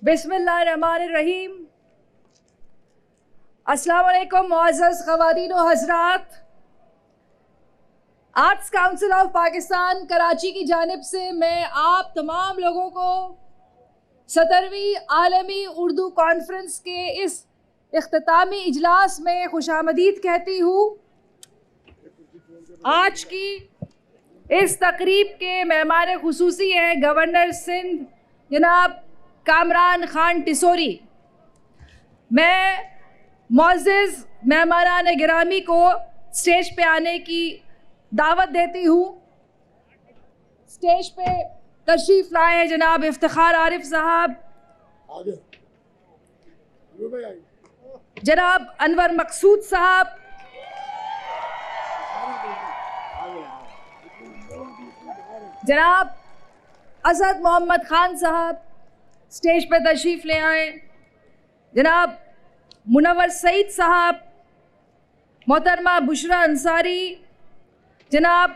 बिस्मिल्लाहिर्रहमानिर्रहीम। अस्सलाम वालेकुम मुअज़्ज़ज़ ख़वातीन व हज़रात। Arts council of Pakistan Karachi की जानिब से मैं आप तमाम लोगों को 17वीं आलमी उर्दू कॉन्फ्रेंस के इस इख्तितामी इजलास में खुशामदीद कहती हूँ। आज की इस तकरीब के मेहमान खुसूसी हैं गवर्नर सिंध जनाब कामरान खान टिसोरी। मैं मुअज़्ज़ज़ मेहमानान गिरामी को स्टेज पे आने की दावत देती हूँ। स्टेज पे तशरीफ़ लाए हैं जनाब इफ्तिखार आरिफ साहब, जनाब अनवर मकसूद साहब, जनाब असद मोहम्मद खान साहब स्टेज पे तशरीफ़ ले आए, जनाब मुनव्वर सईद साहब, मोहतरमा बुशरा अंसारी, जनाब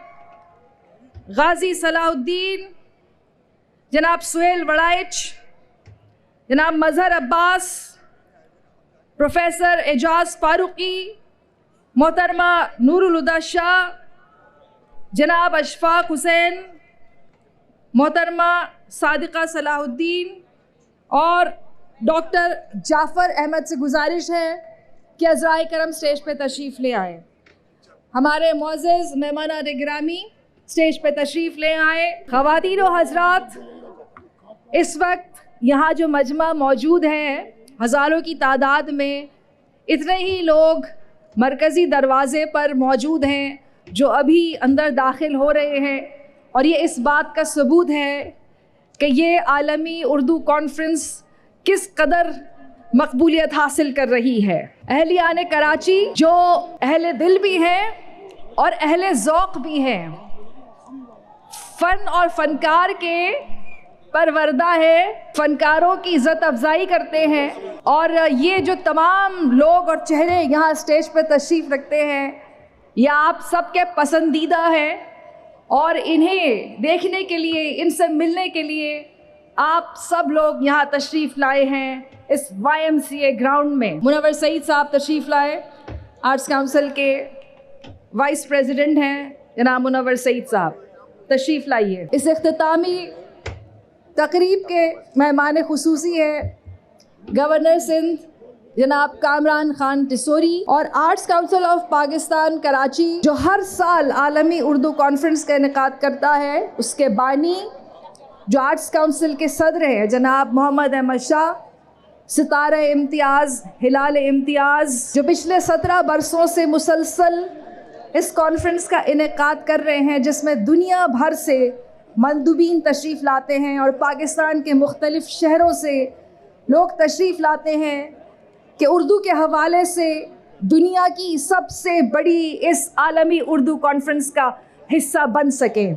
गाजी सलाहुद्दीन, जनाब सुहेल वड़ाइच, जनाब मजहर अब्बास, प्रोफेसर एजाज फारूकी, मोहतरमा नूरुल हुदा शाह, जनाब अशफाक हुसैन, मोहतरमा सादिका सलाहुद्दीन और डॉक्टर जाफ़र अहमद से गुजारिश है कि अज़राए करम स्टेज पे तशरीफ़ ले आए। हमारे मुअज़्ज़ज़ मेहमानान गिरामी स्टेज पे तशरीफ़ ले आए। ख़वातीन व हज़रात, इस वक्त यहाँ जो मजमा मौजूद है, हज़ारों की तादाद में इतने ही लोग मरकज़ी दरवाज़े पर मौजूद हैं जो अभी अंदर दाखिल हो रहे हैं, और ये इस बात का सबूत है कि ये आलमी उर्दू कॉन्फ्रेंस किस कदर मकबूलियत हासिल कर रही है। अहलियान कराची जो अहले दिल भी हैं और अहले ज़ौक़ भी हैं, फ़न और फ़नकार के परवरदा है, फ़नकारों की इज़्ज़त अफ़ज़ाई करते हैं। और ये जो तमाम लोग और चेहरे यहाँ स्टेज पर तशरीफ़ रखते हैं, ये आप सबके पसंदीदा हैं, और इन्हें देखने के लिए, इनसे मिलने के लिए आप सब लोग यहाँ तशरीफ़ लाए हैं इस YMCA ग्राउंड में। मुनव्वर सईद साहब तशरीफ़ लाए, आर्ट्स काउंसिल के वाइस प्रेसिडेंट हैं जनाब मुनव्वर सईद साहब, तशरीफ़ लाइए। इस इख्तितामी तकरीब के मेहमान खुसूसी हैं गवर्नर सिंध जनाब कामरान खान टिसोरी, और arts council of Pakistan Karachi जो हर साल आलमी उर्दू कॉन्फ्रेंस का इनेकाद करता है, उसके बानी जो आर्ट्स काउंसिल के सदर हैं जनाब मोहम्मद अहमद शाह, सितारे इम्तियाज़, हिलाल इम्तियाज़, जो पिछले 17 बरसों से मुसलसल इस कॉन्फ्रेंस का इनेकाद कर रहे हैं, जिसमें दुनिया भर से मंदुबीन तशरीफ़ लाते हैं और पाकिस्तान के मुख्तलिफ़ शहरों से लोग तशरीफ़ लाते हैं कि उर्दू के हवाले से दुनिया की सबसे बड़ी इस आलमी उर्दू कॉन्फ्रेंस का हिस्सा बन सकें।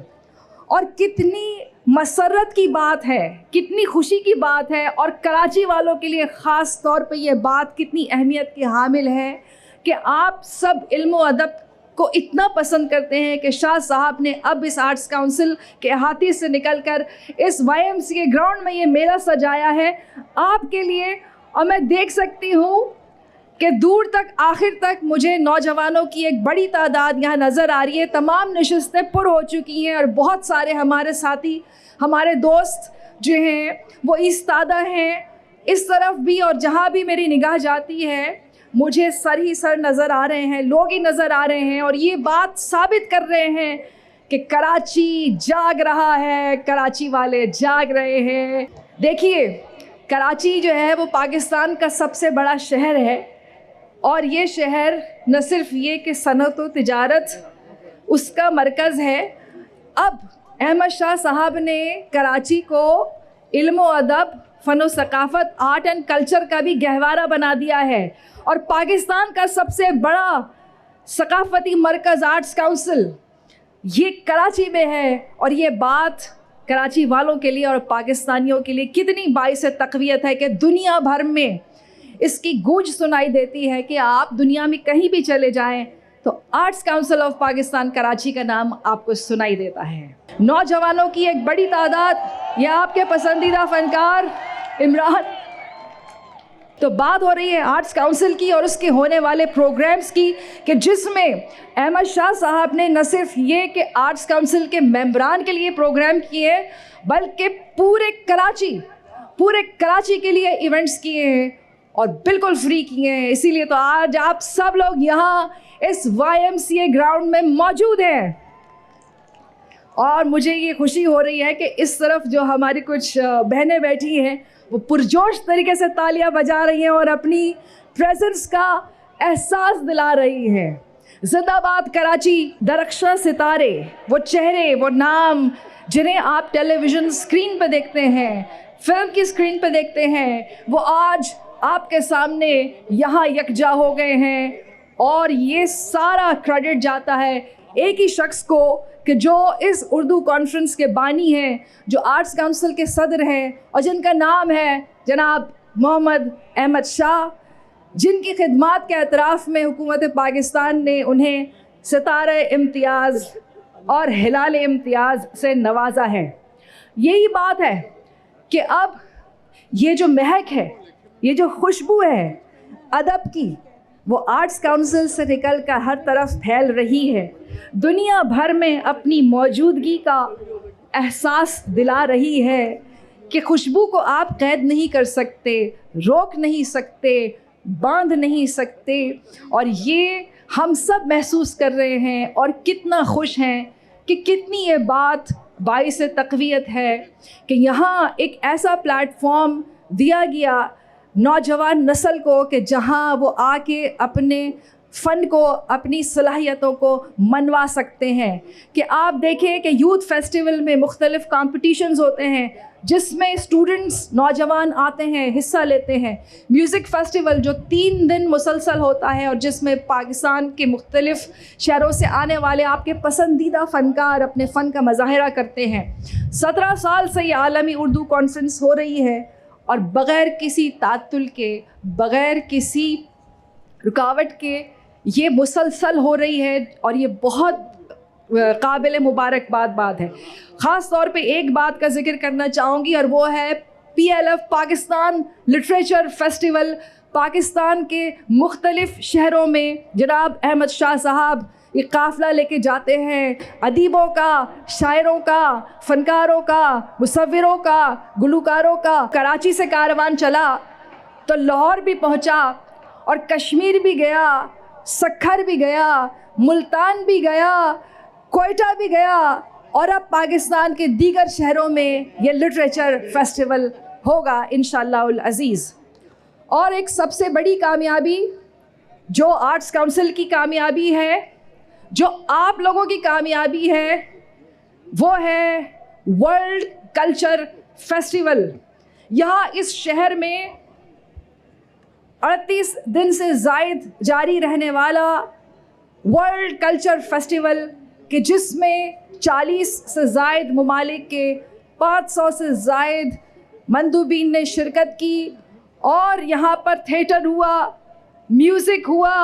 और कितनी मसरत की बात है, कितनी खुशी की बात है, और कराची वालों के लिए ख़ास तौर पे ये बात कितनी अहमियत की हामिल है कि आप सब इल्म व अदब को इतना पसंद करते हैं कि शाह साहब ने अब इस आर्ट्स काउंसिल के अहाते से निकलकर इस YMCA ग्राउंड में ये मेला सजाया है आपके लिए। और मैं देख सकती हूँ कि दूर तक, आखिर तक मुझे नौजवानों की एक बड़ी तादाद यहाँ नज़र आ रही है। तमाम नशिस्तें पुर हो चुकी हैं और बहुत सारे हमारे साथी, हमारे दोस्त जो हैं वो इस्तादा हैं। इस तरफ भी और जहाँ भी मेरी निगाह जाती है मुझे सर ही सर नज़र आ रहे हैं, लोग ही नज़र आ रहे हैं, और ये बात साबित कर रहे हैं कि कराची जाग रहा है, कराची वाले जाग रहे हैं। देखिए, कराची जो है वो पाकिस्तान का सबसे बड़ा शहर है, और ये शहर न सिर्फ ये कि सनअत व तिजारत उसका मरकज़ है। अब अहमद शाह साहब ने कराची को इल्म व अदब, फ़न व सकाफ़त, आर्ट एंड कल्चर का भी गहवारा बना दिया है, और पाकिस्तान का सबसे बड़ा सकाफ़ती मरकज़ आर्ट्स काउंसिल ये कराची में है। और ये बात कराची वालों के लिए और पाकिस्तानियों के लिए कितनी बाइस तक़वियत है कि दुनिया भर में इसकी गूंज सुनाई देती है कि आप दुनिया में कहीं भी चले जाएं तो arts council of Pakistan Karachi का नाम आपको सुनाई देता है। नौजवानों की एक बड़ी तादाद, या आपके पसंदीदा फ़नकार इमरान तो बात हो रही है आर्ट्स काउंसिल की और उसके होने वाले प्रोग्राम्स की, कि जिसमें अहमद शाह साहब ने न सिर्फ ये कि आर्ट्स काउंसिल के मेंबरान के लिए प्रोग्राम किए, बल्कि पूरे कराची के लिए इवेंट्स किए हैं और बिल्कुल फ्री किए हैं। इसीलिए तो आज आप सब लोग यहाँ इस YMCA ग्राउंड में मौजूद हैं। और मुझे ये खुशी हो रही है कि इस तरफ जो हमारी कुछ बहनें बैठी हैं वो पुरजोश तरीके से तालियां बजा रही हैं और अपनी प्रेजेंस का एहसास दिला रही हैं। जिंदाबाद कराची, दरख्शां सितारे, वो चेहरे, वो नाम जिन्हें आप टेलीविज़न स्क्रीन पर देखते हैं, फिल्म की स्क्रीन पर देखते हैं, वो आज आपके सामने यहाँ यकजा हो गए हैं। और ये सारा क्रेडिट जाता है एक ही शख्स को कि जो इस उर्दू कॉन्फ्रेंस के बानी हैं, जो आर्ट्स काउंसिल के सदर हैं और जिनका नाम है जनाब मोहम्मद अहमद शाह, जिनकी खिदमात के एतराफ़ में हुकूमत पाकिस्तान ने उन्हें सितारे इम्तियाज़ और हिलाल इम्तियाज़ से नवाजा है। यही बात है कि अब ये जो महक है, ये जो खुशबू है अदब की, वो आर्ट्स काउंसिल से निकल कर हर तरफ फैल रही है। दुनिया भर में अपनी मौजूदगी का एहसास दिला रही है कि खुशबू को आप कैद नहीं कर सकते, रोक नहीं सकते, बांध नहीं सकते। और ये हम सब महसूस कर रहे हैं और कितना खुश हैं कि कितनी ये बात बाइस तक़वियत है कि यहाँ एक ऐसा प्लेटफॉर्म दिया गया नौजवान नस्ल को कि जहाँ वो आके अपने फ़न को, अपनी सलाहियतों को मनवा सकते हैं। कि आप देखें कि यूथ फेस्टिवल में मुख्तलिफ़ कॉम्पिटिशन्स होते हैं जिसमें स्टूडेंट्स, नौजवान आते हैं, हिस्सा लेते हैं। म्यूज़िक फ़ेस्टिवल जो 3 दिन मुसलसल होता है और जिसमें पाकिस्तान के मुख्तलिफ़ शहरों से आने वाले आपके पसंदीदा फ़नकार अपने फ़न का मुज़ाहरा करते हैं। 17 साल से ये आलमी उर्दू कॉन्फ्रेंस हो रही है और बग़ैर किसी तातुल के, बग़ैर किसी रुकावट के ये मुसलसल हो रही है और ये बहुत काबिल मुबारकबाद बात है। ख़ास तौर पे एक बात का ज़िक्र करना चाहूँगी और वो है PLF Pakistan literature festival. Pakistan के मुख्तलिफ़ शहरों में जनाब अहमद शाह साहब ये काफ़िला लेके जाते हैं, अदीबों का, शायरों का, फ़नकारों का, मुसव्विरों का, गुलकारों का। कराची से कारवान चला तो लाहौर भी पहुँचा और कश्मीर भी गया, सक्खर भी गया, मुल्तान भी गया, कोयटा भी गया और अब पाकिस्तान के दीगर शहरों में ये लिटरेचर फेस्टिवल होगा इंशाअल्लाह अज़ीज़। और एक सबसे बड़ी कामयाबी जो आर्ट्स काउंसिल की कामयाबी है, जो आप लोगों की कामयाबी है, वो है वर्ल्ड कल्चर फेस्टिवल। यहाँ इस शहर में 38 दिन से ज़ायद जारी रहने वाला वर्ल्ड कल्चर फेस्टिवल कि जिसमें 40 से ज़ायद ममालिक के 500 से ज़ायद मंदूबीन ने शिरकत की। और यहाँ पर थिएटर हुआ, म्यूज़िक हुआ,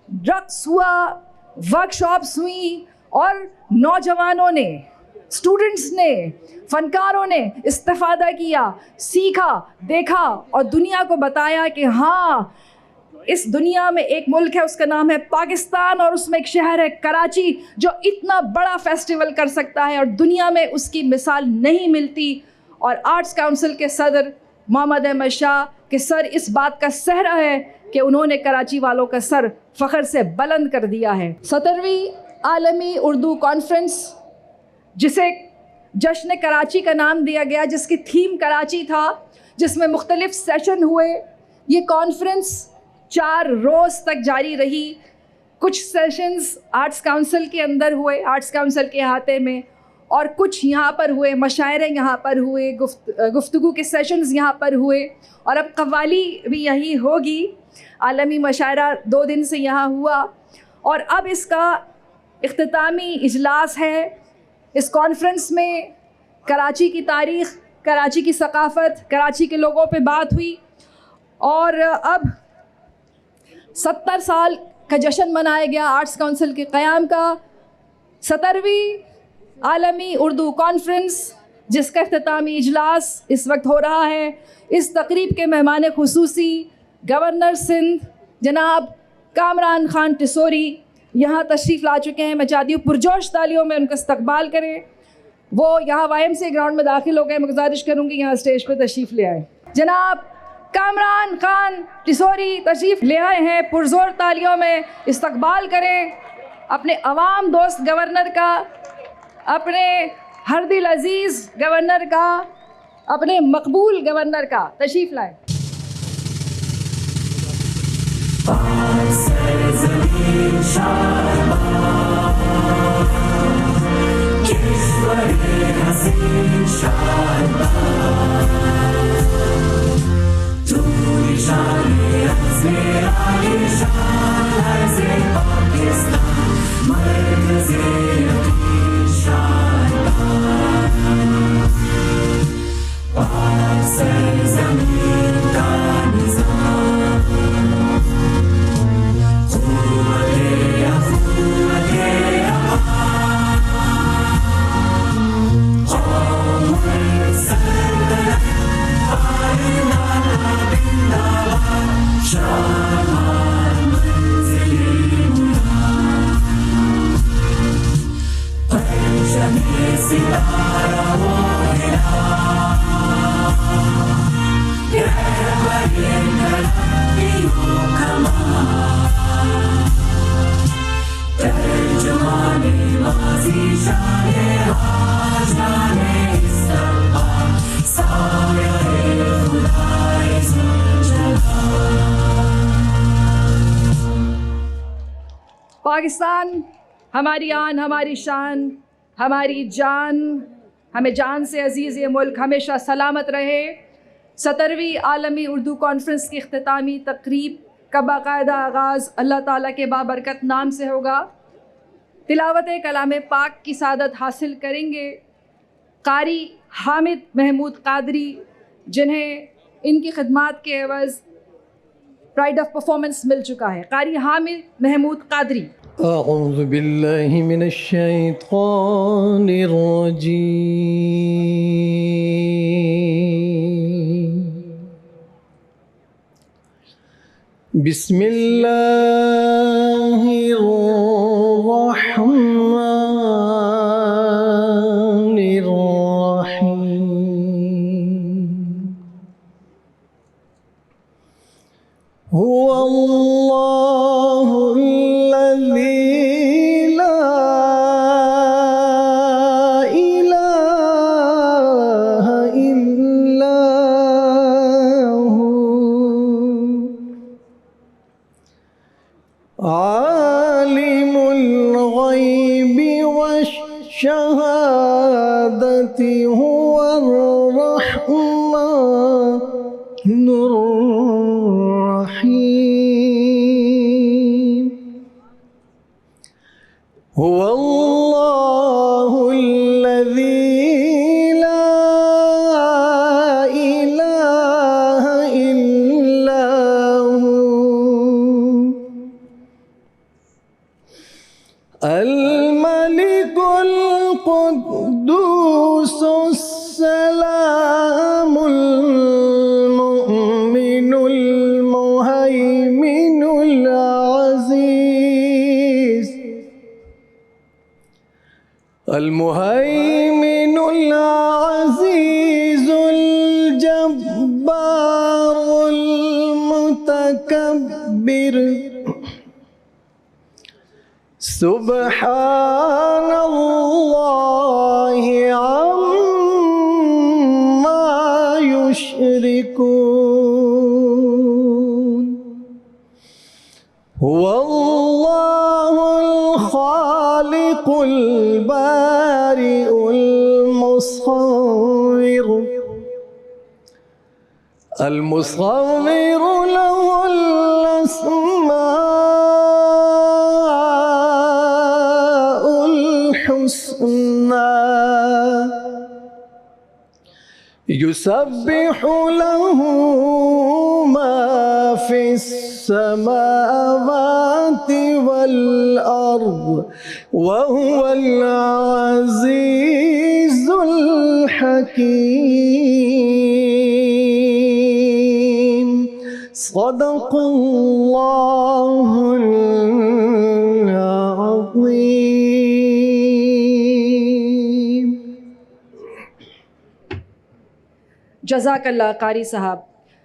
रक़्स हुआ, वर्कशॉप्स हुई और नौजवानों ने, स्टूडेंट्स ने, फ़नकारों ने इस्तिफ़ादा किया, सीखा, देखा और दुनिया को बताया कि हाँ, इस दुनिया में एक मुल्क है, उसका नाम है पाकिस्तान और उसमें एक शहर है कराची जो इतना बड़ा फेस्टिवल कर सकता है और दुनिया में उसकी मिसाल नहीं मिलती। और आर्ट्स काउंसिल के सदर मोहम्मद अहमद शाह के सर इस बात का सहरा है कि उन्होंने कराची वालों का सर फ़ख्र से बुलंद कर दिया है। 17वीं आलमी उर्दू कॉन्फ्रेंस, जिसे जश्न कराची का नाम दिया गया, जिसकी थीम कराची था, जिसमें मुख्तलिफ़ सेशन हुए। ये कॉन्फ्रेंस 4 रोज़ तक जारी रही। कुछ सेशंस आर्ट्स काउंसिल के अंदर हुए, आर्ट्स काउंसिल के अहाते में, और कुछ यहाँ पर हुए, मशायरे यहाँ पर हुए, गुफ्तगू के सेशंस यहाँ पर हुए और अब कव्वाली भी यही होगी। आलमी मशायरा 2 दिन से यहाँ हुआ और अब इसका इख्तितामी इजलास है। इस कॉन्फ्रेंस में कराची की तारीख़, कराची की सकाफ़त, कराची के लोगों पे बात हुई और अब 70 साल का जश्न मनाया गया आर्ट्स काउंसिल के क़याम का। 17वीं आलमी उर्दू कॉन्फ्रेंस, जिसका इख्तितामी इजलास इस वक्त हो रहा है। इस तकरीब के मेहमान खुसूसी गवर्नर सिंध जनाब कामरान खान टिसोरी यहाँ तशरीफ़ ला चुके हैं। मैं चाहती हूँ पुरजोश तालियों में उनका इस्तकबाल करें। वो यहाँ YMCA ग्राउंड में दाखिल हो गए। मैं गुजारिश करूँगी यहाँ स्टेज पर तशरीफ़ ले आए। जनाब कामरान खान टिसोरी तशरीफ़ ले आए हैं, पुरजोर तालियों में इस्तकबाल करें अपने अवाम दोस्त गवर्नर का, अपने हरदिल अजीज़ गवर्नर का, अपने मकबूल गवर्नर का। तशरीफ़ लाएं। पाकिस्तान हमारी आन, हमारी शान, हमारी जान। हमें जान से अजीज़ ये मुल्क हमेशा सलामत रहे। 17वीं आलमी उर्दू कॉन्फ्रेंस की इख्तितामी तकरीब का बाकायदा आगाज़ अल्लाह ताला के बाबरकत नाम से होगा। तिलावत कलाम पाक की सादत हासिल करेंगे कारी हामिद महमूद कादरी, जिन्हें इनकी खिदमात के एवज़ प्राइड ऑफ परफॉर्मेंस मिल चुका है। कारी हामिद महमूद कादरी। अऊज़ु बिल्लाहि मिनश शैतानिर रजीम। बिस्मिल्लाहिर रहमानिर रहीम। हुवल्लाहु शहादति हुवर रहमानुर रहीम। हुवल्लाहुल्लज़ी ला इलाहा इल्ला हु अल-मलिकुल कुद्दूसुस सलामुल मुमिनुल मुहैमिनुल अज़ीज़ अल-मुहैमिनुल अज़ीज़ुल जब्बारुल मुतकब्बिर सुब्हानल्लाहि अम्मा युश्रिकून। हुवल्लाहुल खालिकुल बारिउल मुस्सव्विर अल मुस्सव्विरु लहुल अस्माउल हुस्ना युसब्बिहु लहू मा फिस समावाति वल अर्द व हुवल अज़ीज़ुल हकीम। सदक़ल्लाहुल अज़ीम। जज़ाकल्लाह कारी साहब।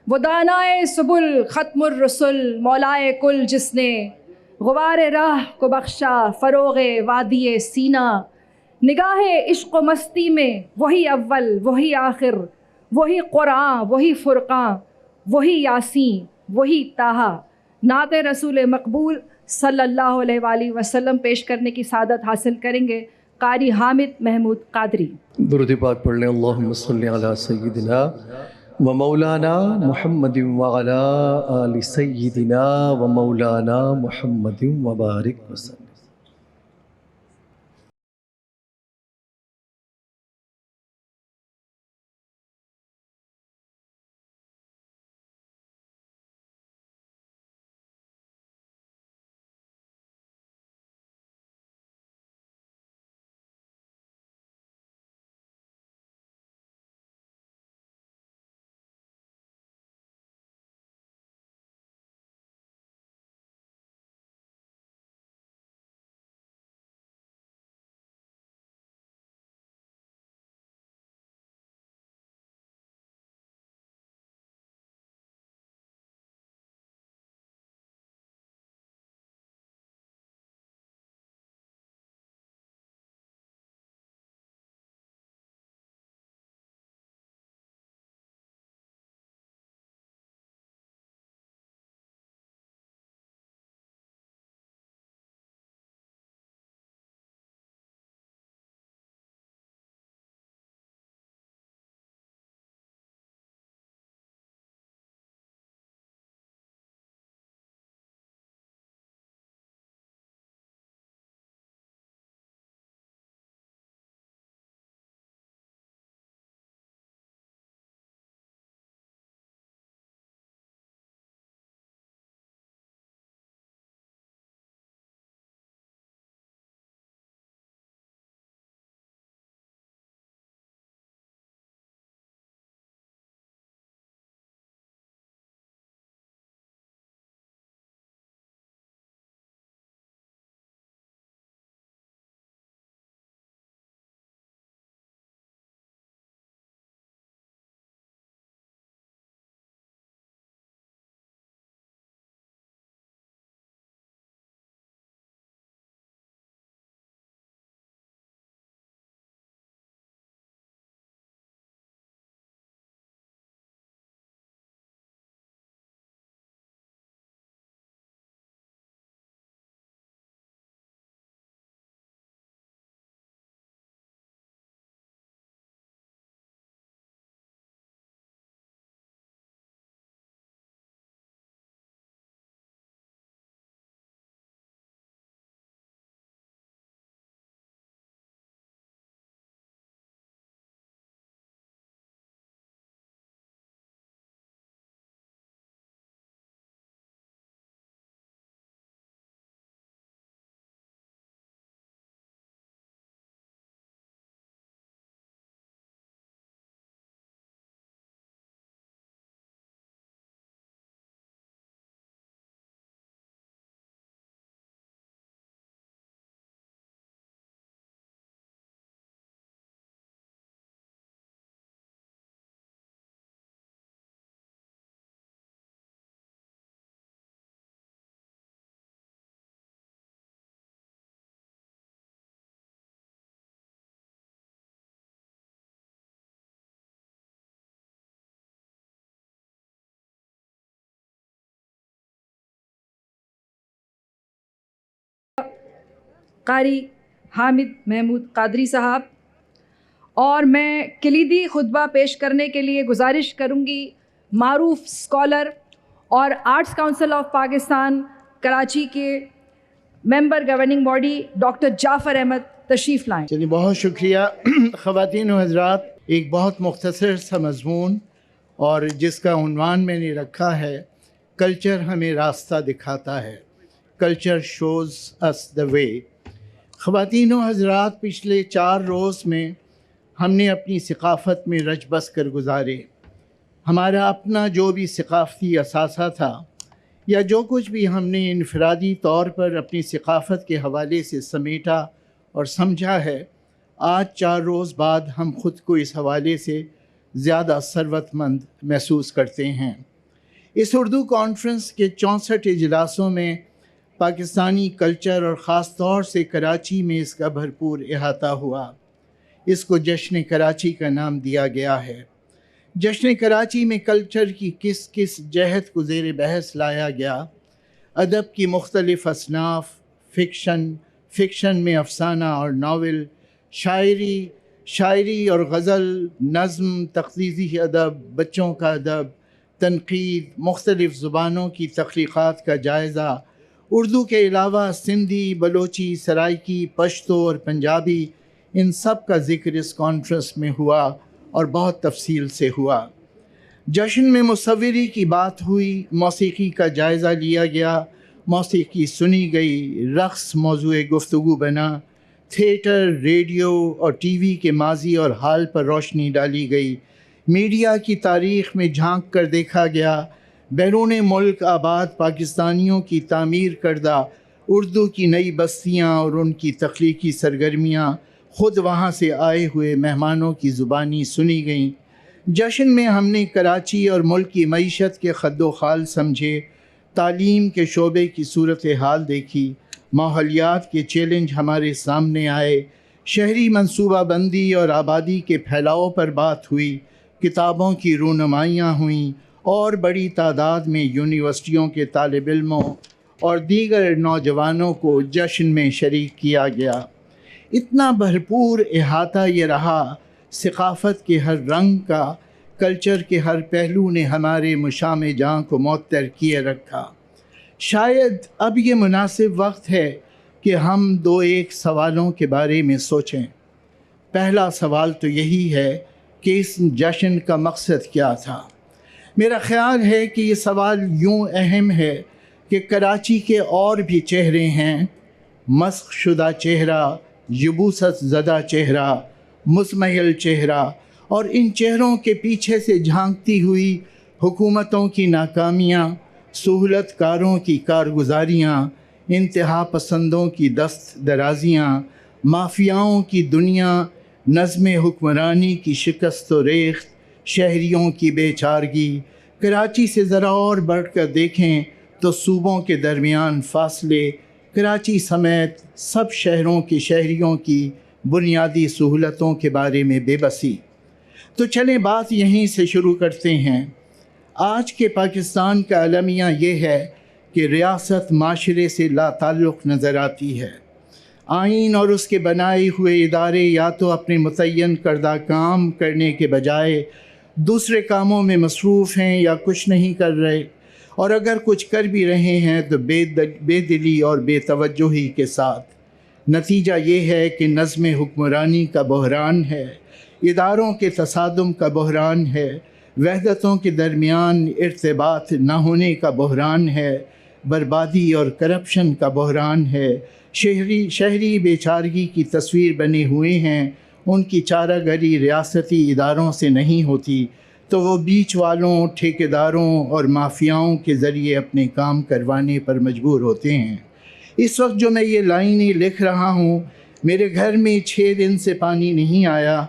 वो दानाए सुबुल ख़त्मुर रसुल मौलाए कुल जिसने गुबार राह को बख्शा फ़रोग़े वादिये सीना, निगाहे इश्क़ व मस्ती में वही अव्वल वही आखिर, वही क़ुरान वही फ़ुरक़ान वही यासीन वही ताहा। नाते रसूल मकबूल सल्लल्लाहु अलैहि वसल्लम पेश करने की सादत हासिल करेंगे कारी हामिद महमूद कादरी। दुरूद पाक पढ़ लें। अल्लाहुम्मा सल्लि अला सय्यिदिना व मौलाना मुहम्मदिन व अला आलि सय्यिदिना व मौलाना मुहम्मदिन व बारिक वसल्लम। कारी हामिद महमूद कादरी साहब। और मैं कलीदी खुतबा पेश करने के लिए गुजारिश करूँगी मारूफ स्कॉलर और arts council of Pakistan Karachi के member governing body doctor Jafar Ahmed तशरीफ़ लाएँ। चलिए, बहुत शुक्रिया। ख़वातीन व हज़रात, एक बहुत मुख्तसर सा मज़मून और जिसका उन्वान मैंने रखा है कल्चर हमें रास्ता दिखाता है, culture shows us the way. ख़वातीन व हज़रात, पिछले 4 रोज़ में हमने अपनी सक़ाफ़त में रच बस कर गुजारे। हमारा अपना जो भी सकाफ़ती असासा था या जो कुछ भी हमने इनफरादी तौर पर अपनी सकाफ़त के हवाले से समेटा और समझा है, आज 4 रोज़ बाद हम ख़ुद को इस हवाले से ज़्यादा सरवतमंद महसूस करते हैं। इस उर्दू कॉन्फ्रेंस के 64 इजलासों में पाकिस्तानी कल्चर और ख़ास तौर से कराची में इसका भरपूर अहाता हुआ। इसको जश्न कराची का नाम दिया गया है। जश्न कराची में कल्चर की किस किस जहत को ज़ेर बहस लाया गया। अदब की मुख्तलिफ़ असनाफ़, फ़िक्शन में अफ़साना और नावल, शायरी और गज़ल, नज़्म, तख़्लीक़ी अदब, बच्चों का अदब, तनक़ीद, मुख्तलिफ़ ज़ुबानों की तख़लीक़ात का जायज़ा, उर्दू के अलावा सिंधी, बलोची, सराइकी, पश्तो और पंजाबी, इन सब का ज़िक्र इस कॉन्फ्रेंस में हुआ और बहुत तफसील से हुआ। जश्न में मुसव्विरी की बात हुई, मौसीकी का जायज़ा लिया गया, मौसीकी सुनी गई, रक़्स मौज़ूए गुफ्तगू बना, थिएटर, रेडियो और टीवी के माजी और हाल पर रोशनी डाली गई, मीडिया की तारीख़ में झांक कर देखा गया, बैरून मुल्क आबाद पाकिस्तानियों की तामीर करदा उर्दू की नई बस्तियाँ और उनकी तख्लीकी सरगर्मियाँ ख़ुद वहाँ से आए हुए मेहमानों की ज़ुबानी सुनी गईं। जश्न में हमने कराची और मुल्क की मईशत के खद्दो-खाल समझे, तालीम के शोबे की सूरत हाल देखी, माहौलियात के चैलेंज हमारे सामने आए, शहरी मनसूबाबंदी और आबादी के फैलाव पर बात हुई, किताबों की रूनुमाइयाँ हुईं और बड़ी तादाद में यूनिवर्सिटियों के तालिब इल्मों और दीगर नौजवानों को जश्न में शरीक किया गया। इतना भरपूर अहाता ये रहा, सकाफ़त के हर रंग का, कल्चर के हर पहलू ने हमारे मुशामे जाँ को मुअत्तर किए रखा। शायद अब ये मुनासिब वक्त है कि हम 2-1 सवालों के बारे में सोचें। पहला सवाल तो यही है कि इस जश्न का मकसद क्या था। मेरा ख़्याल है कि ये सवाल यूँ अहम है कि कराची के और भी चेहरे हैं, मस्ख़ शुदा चेहरा, युबूसत ज़दा चेहरा, मुज़महिल चेहरा, और इन चेहरों के पीछे से झांकती हुई हुकूमतों की नाकामियाँ, सहूलतकारों की कारगुजारियाँ, इंतहा पसंदों की दस्त दराजियाँ, माफियाओं की दुनिया, नज़्म हुक्मरानी की शिकस्त व रेख्त, शहरियों की बेचारगी। कराची से ज़रा और बढ़ कर देखें तो सूबों के दरमियान फ़ासले, कराची समेत सब शहरों के शहरियों की बुनियादी सहूलतों के बारे में बेबसी। तो चलें बात यहीं से शुरू करते हैं। आज के पाकिस्तान का अलमिया ये है कि रियासत माशरे से लाताल्लुक़ नज़र आती है। आइन और उसके बनाए हुए इदारे या तो अपने मुतय्यन करदा काम करने के बजाय दूसरे कामों में मसरूफ़ हैं या कुछ नहीं कर रहे, और अगर कुछ कर भी रहे हैं तो बेदिली और बेतवज्जोही के साथ। नतीजा ये है कि नज़्म हुक्मरानी का बहरान है, इदारों के तसादुम का बहरान है, वहदतों के दरमियान इर्तिबात न होने का बहरान है, बर्बादी और करप्शन का बहरान है, शहरी बेचारगी की तस्वीर बने हुए हैं। उनकी चारागरी रियासती इदारों से नहीं होती तो वो बीच वालों, ठेकेदारों और माफियाओं के ज़रिए अपने काम करवाने पर मजबूर होते हैं। इस वक्त जो मैं ये लाइनें लिख रहा हूँ, मेरे घर में 6 दिन से पानी नहीं आया।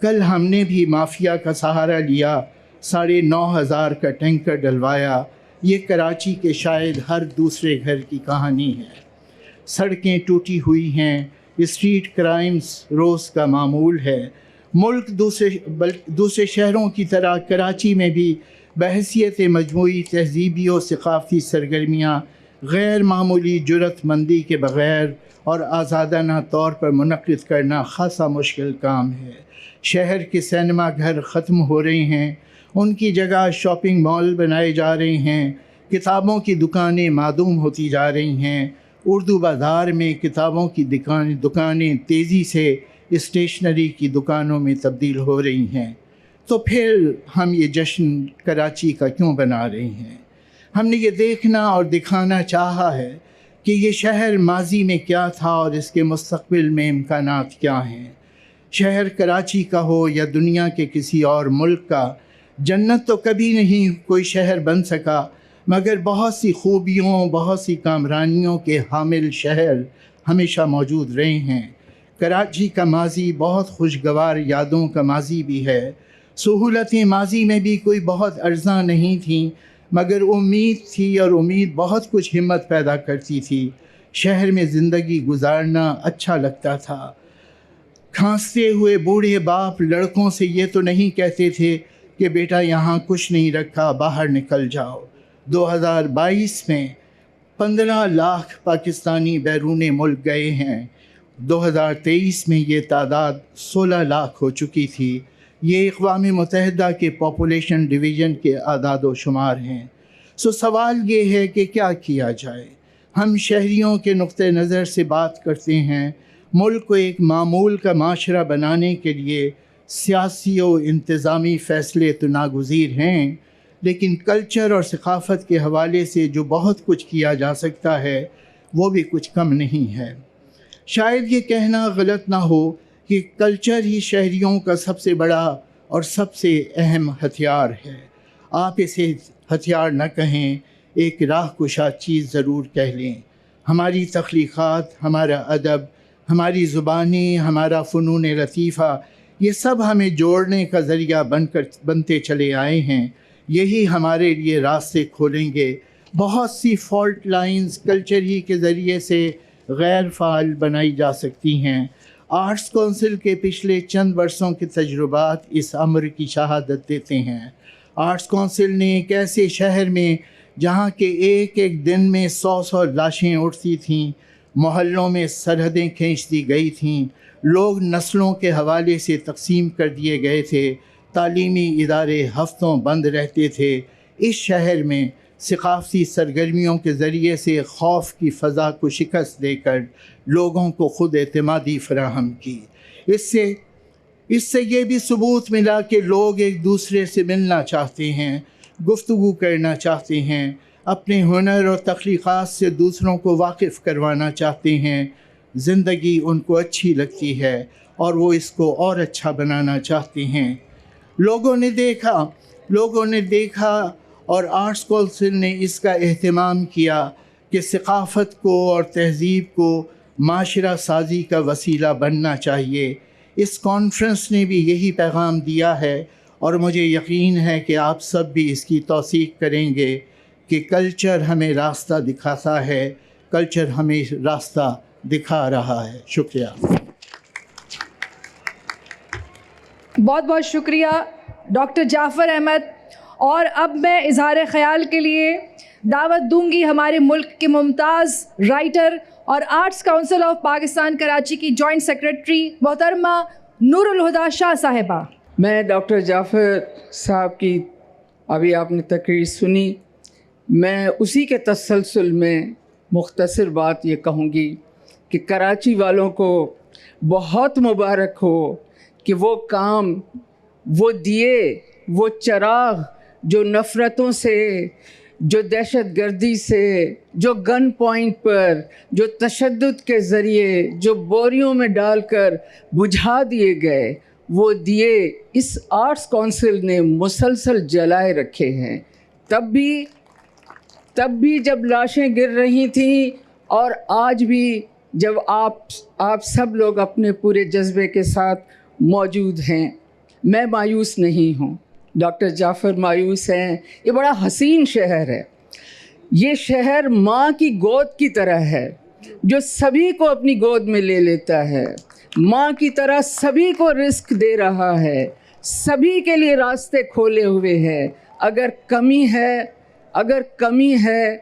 कल हमने भी माफिया का सहारा लिया, 9,500 का टैंकर डलवाया। ये कराची के शायद हर दूसरे घर की कहानी है। सड़कें टूटी हुई हैं, स्ट्रीट क्राइम्स रोज़ का मामूल है। मुल्क दूसरे शहरों की तरह कराची में भी बहसियत मजमूई तहज़ीबी और सकाफ़ती सरगर्मियाँ गैर मामूली जुर्रतमंदी के बग़ैर और आज़ादाना तौर पर मुनक़्क़िद करना ख़ासा मुश्किल काम है। शहर के सिनेमा घर ख़त्म हो रहे हैं, उनकी जगह शॉपिंग मॉल बनाए जा रहे हैं। किताबों की दुकानें मादूम होती जा रही हैं। उर्दू बाज़ार में किताबों की दुकानें तेज़ी से स्टेशनरी की दुकानों में तब्दील हो रही हैं। तो फिर हम ये जश्न कराची का क्यों बना रहे हैं? हमने ये देखना और दिखाना चाहा है कि ये शहर माजी में क्या था और इसके मुस्तक़बिल में इम्कानात क्या हैं। शहर कराची का हो या दुनिया के किसी और मुल्क का, जन्नत तो कभी नहीं कोई शहर बन सका, मगर बहुत सी खूबियों, बहुत सी कामरानियों के हामिल शहर हमेशा मौजूद रहे हैं। कराची का माजी बहुत खुशगवार यादों का माजी भी है। सहूलतें माजी में भी कोई बहुत अर्जा नहीं थीं, मगर उम्मीद थी और उम्मीद बहुत कुछ हिम्मत पैदा करती थी। शहर में ज़िंदगी गुजारना अच्छा लगता था। खांसते हुए बूढ़े बाप लड़कों से ये तो नहीं कहते थे कि बेटा यहाँ कुछ नहीं रखा, बाहर निकल जाओ। 2022 में 15 लाख पाकिस्तानी बैरून मुल्क गए हैं। 2023 में ये तादाद 16 लाख हो चुकी थी। ये अक़वाम मुत्तहिदा के पॉपुलेशन डिवीज़न के आदाद व शुमार हैं। सो सवाल ये है कि क्या किया जाए। हम शहरियों के नुक्ते नज़र से बात करते हैं। मुल्क को एक मामूल का माशरा बनाने के लिए सियासी और इंतज़ामी फ़ैसले तो नागुज़ीर हैं, लेकिन कल्चर और सकाफ़त के हवाले से जो बहुत कुछ किया जा सकता है वो भी कुछ कम नहीं है। शायद ये कहना गलत ना हो कि कल्चर ही शहरियों का सबसे बड़ा और सबसे अहम हथियार है। आप इसे हथियार न कहें, एक राह कुशा चीज़ ज़रूर कह लें। हमारी तख्लीक़ात, हमारा अदब, हमारी ज़ुबानी, हमारा फ़नून लतीफ़ा, ये सब हमें जोड़ने का ज़रिया बनते चले आए हैं। यही हमारे लिए रास्ते खोलेंगे। बहुत सी फॉल्ट लाइंस कल्चर ही के ज़रिए से गैर फ़ाल बनाई जा सकती हैं। आर्ट्स काउंसिल के पिछले चंद वर्षों के तजुर्बात इस अम्र की शहादत देते हैं। आर्ट्स काउंसिल ने एक ऐसे शहर में जहाँ के एक एक दिन में 100 लाशें उठती थीं, मोहल्लों में सरहदें खींच दी गई थीं, लोग नस्लों के हवाले से तकसीम कर दिए गए थे, तालीमी इदारे हफ्तों बंद रहते थे। इस शहर में सकाफ़ती सरगर्मियों के ज़रिए से खौफ की फ़ज़ा को शिकस्त देकर लोगों को ख़ुद एतमादी फ़राहम की। इससे ये भी सबूत मिला कि लोग एक दूसरे से मिलना चाहते हैं, गुफ्तगू करना चाहते हैं, अपने हुनर और तख्लीक़ात से दूसरों को वाकिफ़ करवाना चाहते हैं। ज़िंदगी उनको अच्छी लगती है और वो इसको और अच्छा बनाना चाहते हैं। लोगों ने देखा और आर्ट्स काउंसिल ने इसका एहतमाम किया कि सकाफ़त को और तहज़ीब को माशरा साजी का वसीला बनना चाहिए। इस कॉन्फ्रेंस ने भी यही पैगाम दिया है और मुझे यकीन है कि आप सब भी इसकी तौसीक़ करेंगे कि कल्चर हमें रास्ता दिखाता है, कल्चर हमें रास्ता दिखा रहा है। शुक्रिया। बहुत बहुत शुक्रिया डॉक्टर जाफ़र अहमद। और अब मैं इज़हार ख़याल के लिए दावत दूंगी हमारे मुल्क के मुमताज़ राइटर और arts council of Pakistan Karachi की जॉइंट सेक्रेटरी मोहतरमा नूरुल हुदा शाह साहिबा। मैं डॉक्टर जाफ़र साहब की अभी आपने तकरीर सुनी, मैं उसी के तसलसल में मुख्तसर बात ये कहूँगी कि कराची वालों को बहुत मुबारक हो कि वो काम, वो दिए, वो चिराग जो नफ़रतों से, जो दहशतगर्दी से, जो गन पॉइंट पर, जो तशद्दुद के ज़रिए, जो बोरियों में डालकर बुझा दिए गए, वो दिए इस आर्ट्स काउंसिल ने मुसलसल जलाए रखे हैं। तब भी जब लाशें गिर रही थीं और आज भी जब आप सब लोग अपने पूरे जज्बे के साथ मौजूद हैं। मैं मायूस नहीं हूँ, डॉक्टर जाफ़र मायूस हैं। ये बड़ा हसीन शहर है। ये शहर माँ की गोद की तरह है जो सभी को अपनी गोद में ले लेता है। माँ की तरह सभी को रिस्क दे रहा है, सभी के लिए रास्ते खोले हुए हैं। अगर कमी है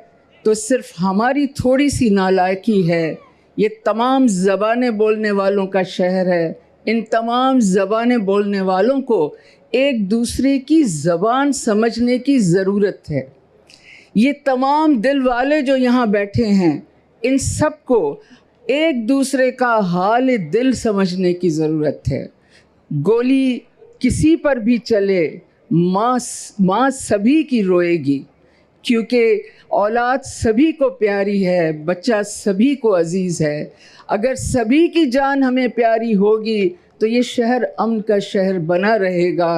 तो सिर्फ हमारी थोड़ी सी नालायकी है। ये तमाम ज़बानें बोलने वालों का शहर है। इन तमाम ज़बानें बोलने वालों को एक दूसरे की ज़बान समझने की ज़रूरत है। ये तमाम दिल वाले जो यहाँ बैठे हैं, इन सब को एक दूसरे का हाल दिल समझने की ज़रूरत है। गोली किसी पर भी चले, माँ सभी की रोएगी, क्योंकि औलाद सभी को प्यारी है, बच्चा सभी को अजीज़ है। अगर सभी की जान हमें प्यारी होगी तो ये शहर अमन का शहर बना रहेगा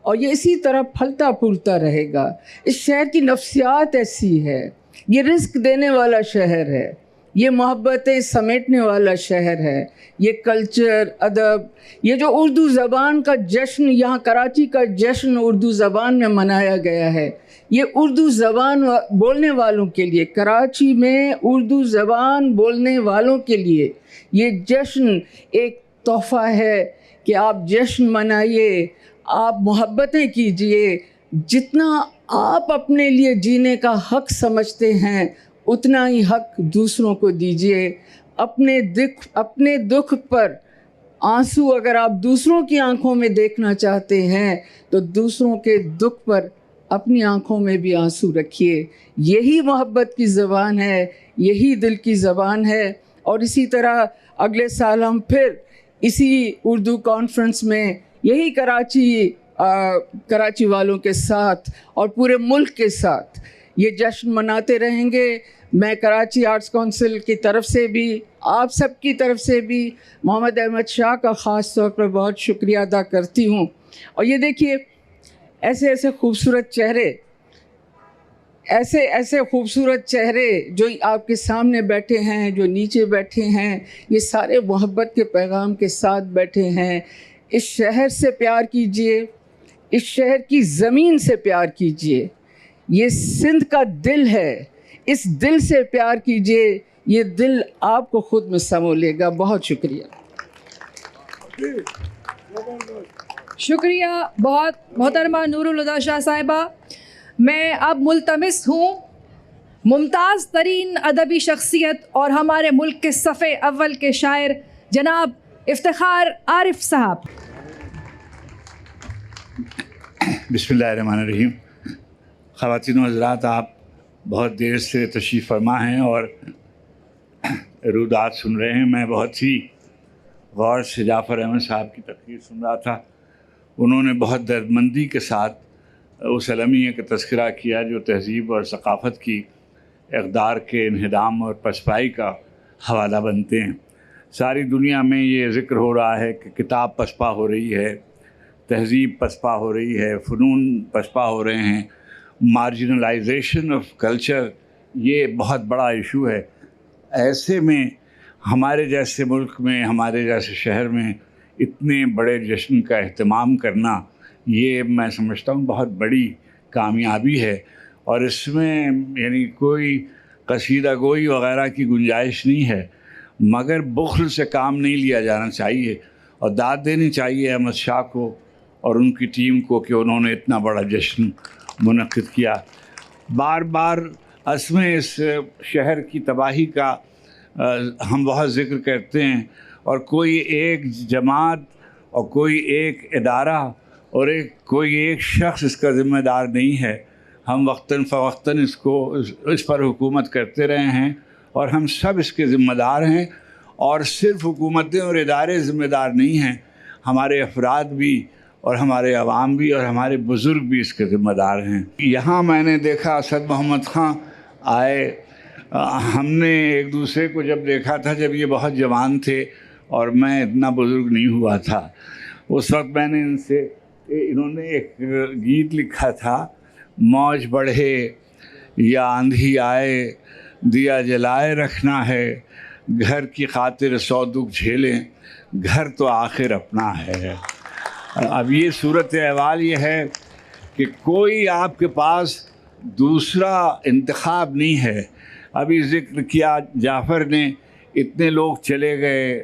और ये इसी तरह फलता फूलता रहेगा। इस शहर की नफ्सियात ऐसी है, ये रिस्क देने वाला शहर है, ये मोहब्बतें समेटने वाला शहर है, ये कल्चर, अदब, ये जो उर्दू ज़बान का जश्न, यहाँ कराची का जश्न उर्दू ज़बान में मनाया गया है, ये उर्दू ज़बान बोलने वालों के लिए, कराची में उर्दू ज़बान बोलने वालों के लिए ये जश्न एक तोहफ़ा है कि आप जश्न मनाइए, आप मोहब्बतें कीजिए। जितना आप अपने लिए जीने का हक़ समझते हैं उतना ही हक़ दूसरों को दीजिए। अपने दुख पर आंसू अगर आप दूसरों की आंखों में देखना चाहते हैं तो दूसरों के दुख पर अपनी आंखों में भी आंसू रखिए। यही मोहब्बत की ज़बान है, यही दिल की ज़बान है। और इसी तरह अगले साल हम फिर इसी उर्दू कॉन्फ्रेंस में यही कराची वालों के साथ और पूरे मुल्क के साथ ये जश्न मनाते रहेंगे। मैं कराची आर्ट्स काउंसिल की तरफ से भी, आप सब की तरफ से भी मोहम्मद अहमद शाह का ख़ास तौर पर बहुत शुक्रिया अदा करती हूँ। और ये देखिए ऐसे ऐसे खूबसूरत चेहरे जो आपके सामने बैठे हैं, जो नीचे बैठे हैं, ये सारे मोहब्बत के पैगाम के साथ बैठे हैं। इस शहर से प्यार कीजिए, इस शहर की ज़मीन से प्यार कीजिए। ये सिंध का दिल है, इस दिल से प्यार कीजिए, ये दिल आपको खुद में समो लेगा। बहुत शुक्रिया। शुक्रिया बहुत मोहतरमा नूरुल हुदा शाह साहिबा। मैं अब मुल्तमिस हूँ मुमताज़ तरीन अदबी शख्सियत और हमारे मुल्क के सफ़े अव्वल के शायर जनाब इफ्तिखार आरिफ साहब। बिस्मिल्लाहिर्रहमानिर्रहीम। ख़वातीन व हज़रात, आप बहुत देर से तशरीफ़ फरमा हैं और रुदात सुन रहे हैं। मैं बहुत ही गौर से जाफ़र अहमद साहब की तकरीर सुन रहा था। उन्होंने बहुत दर्दमंदी के साथ उस अलमिया का तज़किरा किया जो तहज़ीब और सक़ाफ़त की इक़दार के इन्हिदाम और पसपाई का हवाला बनते हैं। सारी दुनिया में ये ज़िक्र हो रहा है कि किताब पसपा हो रही है, तहज़ीब पसपा हो रही है, फ़नून पसपा हो रहे हैं, मार्जिनलाइजेशन ऑफ कल्चर ये बहुत बड़ा इशू है। ऐसे में हमारे जैसे मुल्क में, हमारे जैसे शहर में इतने बड़े जश्न का एहतमाम करना, ये मैं समझता हूँ बहुत बड़ी कामयाबी है। और इसमें यानी कोई कसीदा गोई वग़ैरह की गुंजाइश नहीं है, मगर बुख़्ल से काम नहीं लिया जाना चाहिए और दाद देनी चाहिए अहमद शाह को और उनकी टीम को कि उन्होंने इतना बड़ा जश्न मुनक़्क़िद किया। बार बार असमें इस शहर की तबाही का हम बहुत ज़िक्र करते हैं और कोई एक जमात और कोई एक इदारा और कोई एक शख्स इसका ज़िम्मेदार नहीं है। हम वक्तन फ़वक्तन इस पर हुकूमत करते रहे हैं और हम सब इसके ज़िम्मेदार हैं। और सिर्फ़ हुकूमतें और इदारे ज़िम्मेदार नहीं हैं, हमारे अफराद भी और हमारे अवाम भी और हमारे बुज़ुर्ग भी इसके ज़िम्मेदार हैं। यहाँ मैंने देखा असद मोहम्मद ख़ान आए, हमने एक दूसरे को जब देखा था जब ये बहुत जवान थे और मैं इतना बुज़ुर्ग नहीं हुआ था। उस वक्त मैंने इन्होंने एक गीत लिखा था, मौज बढ़े या आंधी आए दिया जलाए रखना है, घर की खातिर 100 दुख झेलें घर तो आखिर अपना है। अब ये सूरत अहवाल ये है कि कोई आपके पास दूसरा इंतखाब नहीं है। अभी ज़िक्र किया जाफ़र ने, इतने लोग चले गए,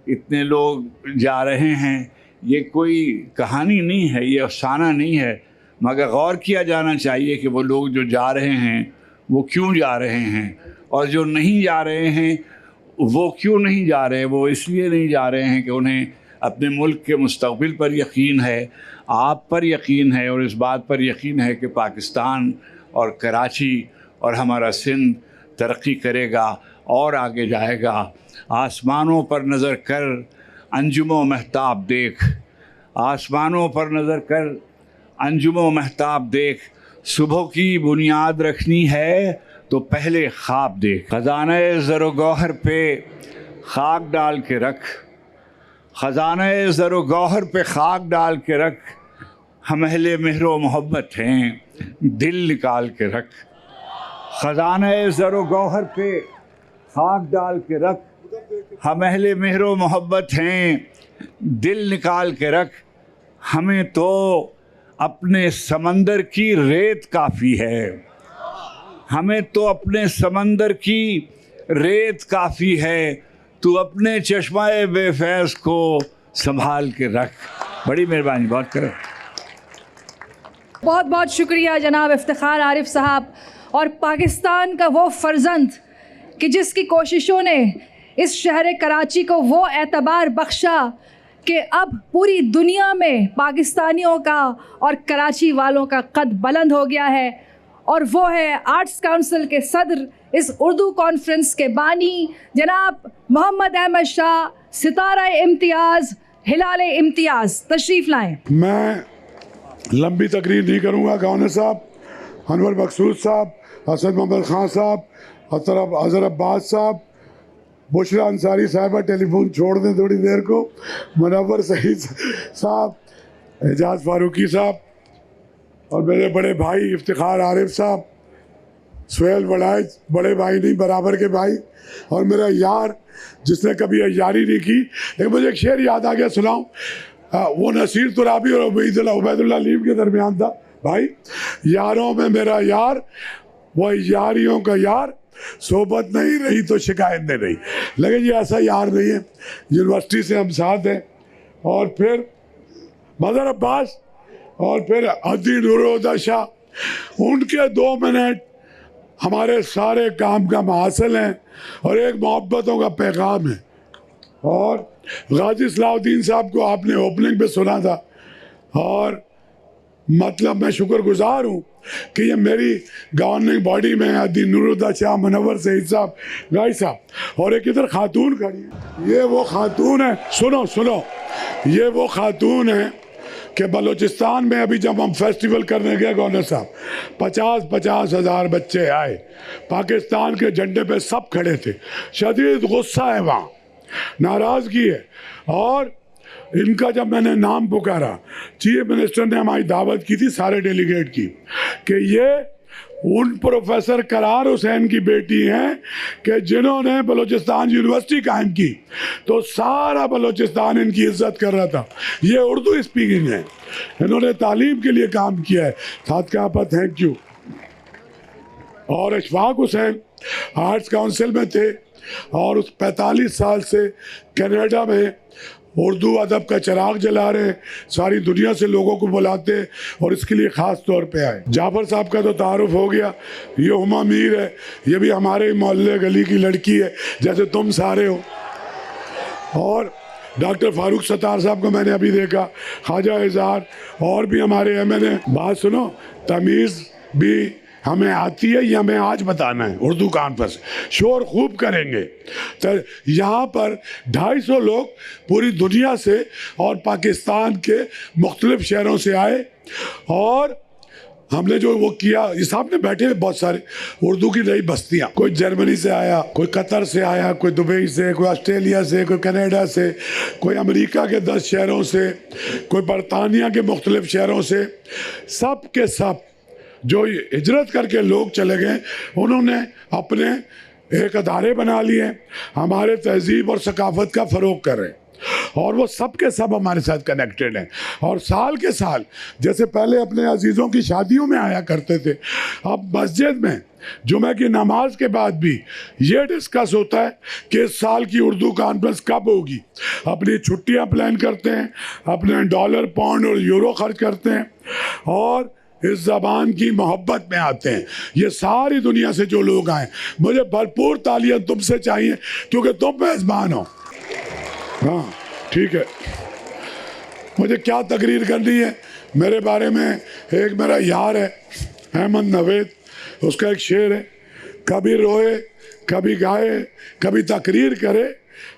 इतने लोग जा रहे हैं, ये कोई कहानी नहीं है, ये अफसाना नहीं है, मगर गौर किया जाना चाहिए कि वो लोग जो जा रहे हैं वो क्यों जा रहे हैं और जो नहीं जा रहे हैं वो क्यों नहीं जा रहे। वो इसलिए नहीं जा रहे हैं कि उन्हें अपने मुल्क के मुस्तक़बिल पर यकीन है, आप पर यकीन है और इस बात पर यकीन है कि पाकिस्तान और कराची और हमारा सिंध तरक्की करेगा और आगे जाएगा। आसमानों पर नज़र कर अंजुमो महताब देख, आसमानों पर नज़र कर अंजुमो महताब देख, सुबह की बुनियाद रखनी है तो पहले ख्वाब देख। ख़ज़ाने ज़रो गौहर पे खाक डाल के रख, ख़ज़ाने ज़रो गौहर पे खाक डाल के रख, हम अहले मेहरो मोहब्बत हैं, दिल निकाल के रख। ख़ज़ाने ज़रो गौहर पे खाक डाल के रख। हम अहले मेहरो मोहब्बत हैं, दिल निकाल के रख। हमें तो अपने समंदर की रेत काफ़ी है, हमें तो अपने समंदर की रेत काफ़ी है। तू अपने चश्माए बेफैज़ को संभाल के रख। बड़ी मेहरबानी, बहुत करो। बहुत बहुत शुक्रिया जनाब इफ्तिखार आरिफ साहब। और पाकिस्तान का वो फ़र्जंद कि जिसकी कोशिशों ने इस शहर कराची को वो एतबार बख्शा कि अब पूरी दुनिया में पाकिस्तानियों का और कराची वालों का कद बुलंद हो गया है, और वो है आर्ट्स काउंसिल के सदर, इस उर्दू कॉन्फ्रेंस के बानी जनाब मोहम्मद अहमद शाह, सितारा इम्तियाज़, हिलाल इम्तियाज़। तशरीफ़ लाएँ। मैं लंबी तकरीर नहीं करूँगा। गवर्नर साहब, अनवर मकसूद साहब, असद मोहम्मद खान साहब, अज़हर अब्बास साहब, बुशरा अंसारी साहिबा टेलीफोन छोड़ दें थोड़ी देर को, मुनव्वर सईद साहब, एजाज फारूकी साहब, और मेरे बड़े भाई इफ्तिखार आरिफ साहब, सुहेल बड़ाई, बड़े भाई नहीं बराबर के भाई, और मेरा यार जिसने कभी यारी नहीं की। लेकिन मुझे एक शेर याद आ गया, सुनाऊं? वो नसीर तुराबी और उबैदुल्लाह लीम के दरमियान था। भाई, यारों में मेरा यार, वो यारियों का यार, सोबत नहीं रही तो शिकायत नहीं रही। लेकिन ये ऐसा यार नहीं है। यूनिवर्सिटी से हम साथ हैं, और फिर मदर अब्बास, और फिर अदी नूरुद्दीन शाह, उनके 2 मिनट हमारे सारे काम का हासिल हैं, और एक मोहब्बतों का पैगाम है। और गाजी सलाहुद्दीन साहब को आपने ओपनिंग पे सुना था, और मतलब मैं शुक्रगुजार हूँ कि ये मेरी गवर्निंग बॉडी में अदी नूरुद्दीन शाह, मुनव्वर सईद साहब, गाई साहब, और एक इधर खातून खड़ी है। ये वो खातून है, सुनो सुनो, ये वो खातून है कि बलूचिस्तान में अभी जब हम फेस्टिवल करने गए गवर्नर साहब, 50-50 हज़ार बच्चे आए, पाकिस्तान के झंडे पे सब खड़े थे। शदीद गुस्सा है वहाँ, नाराज़गी है। और इनका जब मैंने नाम पुकारा, चीफ मिनिस्टर ने हमारी दावत की थी सारे डेलीगेट की, कि ये उन प्रोफेसर करार हुसैन की बेटी हैं कि जिन्होंने बलूचिस्तान यूनिवर्सिटी कायम की, तो सारा बलूचिस्तान इनकी इज्जत कर रहा था। ये उर्दू स्पीकिंग है, इन्होंने तालीम के लिए काम किया है। सादका आपा थैंक यू। और अशफाक हुसैन आर्ट्स काउंसिल में थे, और उस 45 साल से कनाडा में उर्दू अदब का चिराग जला रहे हैं, सारी दुनिया से लोगों को बुलाते हैं, और इसके लिए ख़ास तौर पे आए। जाफ़र साहब का तो तारुफ हो गया, ये हुमा मीर है, ये भी हमारे मोहल्ले गली की लड़की है जैसे तुम सारे हो। और डॉक्टर फारूक सत्तार साहब को मैंने अभी देखा, ख्वाजा इज़हार, और भी हमारे MNA। बात सुनो, तमीज़ भी हमें आती है, ये हमें आज बताना है। उर्दू कॉन्फ्रेंस शोर खूब करेंगे। तो यहाँ पर 250 लोग पूरी दुनिया से और पाकिस्तान के मुख्तलिफ शहरों से आए, और हमने जो वो किया, ये सामने बैठे हुए बहुत सारे उर्दू की नई बस्तियाँ, कोई जर्मनी से आया, कोई कतर से आया, कोई दुबई से, कोई ऑस्ट्रेलिया से, कोई कनाडा से, कोई अमेरिका के 10 शहरों से, कोई बरतानिया के मुख्तलिफ शहरों से। सब के सब जो हिजरत करके लोग चले गए, उन्होंने अपने एक अदारे बना लिए, हमारे तहजीब और सकाफ़त का फ़रोग़ कर रहे हैं, और वो सब के सब हमारे साथ कनेक्टेड हैं। और साल के साल जैसे पहले अपने अजीज़ों की शादियों में आया करते थे, अब मस्जिद में जुमे की नमाज के बाद भी ये डिस्कस होता है कि इस साल की उर्दू कॉन्फ्रेंस कब होगी। अपनी छुट्टियां प्लान करते हैं, अपने डॉलर, पाउंड और यूरो खर्च करते हैं, और इस ज़बान की मोहब्बत में आते हैं। ये सारी दुनिया से जो लोग आए, मुझे भरपूर तालियां तुमसे चाहिए, क्योंकि तुम मेज़बान हो। हाँ ठीक है, मुझे क्या तकरीर करनी है। मेरे बारे में एक मेरा यार है अहमद नवेद, उसका एक शेर है, कभी रोए कभी गाए कभी तकरीर करे,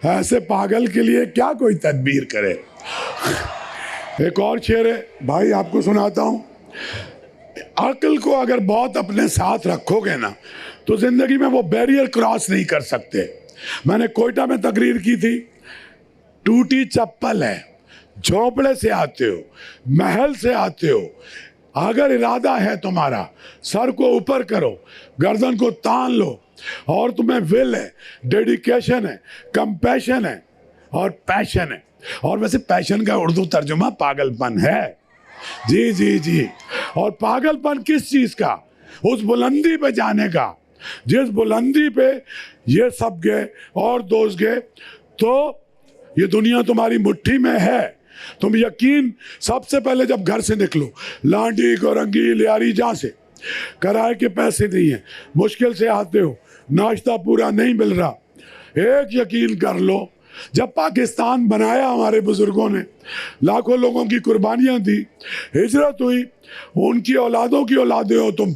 ऐसे पागल के लिए क्या कोई तदबीर करे। एक और शेर है भाई, आपको सुनाता हूँ। अक्ल को अगर बहुत अपने साथ रखोगे ना, तो ज़िंदगी में वो बैरियर क्रॉस नहीं कर सकते। मैंने कोयटा में तकरीर की थी, टूटी चप्पल है झोंपड़े से आते हो, महल से आते हो, अगर इरादा है तुम्हारा, सर को ऊपर करो, गर्दन को तान लो, और तुम्हें विल है, डेडिकेशन है, कंपैशन है और पैशन है। और वैसे पैशन का उर्दू तर्जुमा पागलपन है। जी जी जी। और पागलपन किस चीज़ का? उस बुलंदी पे जाने का, जिस बुलंदी पे ये सब गए और दोस्त गए। तो ये दुनिया तुम्हारी मुट्ठी में है। तुम यकीन, सबसे पहले जब घर से निकलो, लांडी कोरंगी लियारी जहाँ से, किराए के पैसे नहीं है, मुश्किल से आते हो, नाश्ता पूरा नहीं मिल रहा, एक यकीन कर लो, जब पाकिस्तान बनाया हमारे बुजुर्गों ने, लाखों लोगों की कुर्बानियां दी, हिजरत हुई, उनकी औलादों की औलादे हो तुम,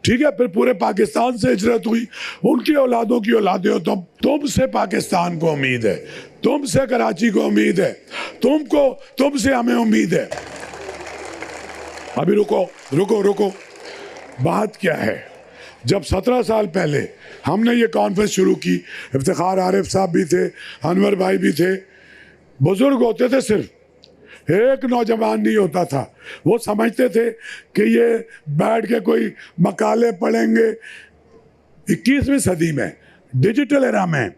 ठीक है, फिर पूरे पाकिस्तान से हिजरत हुई, उनकी औलादों की औलादे हो तुम। तुमसे पाकिस्तान को उम्मीद है, तुमसे कराची को उम्मीद है, तुमसे हमें उम्मीद है। अभी रुको रुको रुको, बात क्या है? जब 17 साल पहले हमने ये कॉन्फ्रेंस शुरू की, इफ्तिखार आरिफ साहब भी थे, अनवर भाई भी थे, बुजुर्ग होते थे, सिर्फ एक नौजवान नहीं होता था। वो समझते थे कि ये बैठ के कोई मकाले पढ़ेंगे। 21वीं सदी में, डिजिटल एरा में,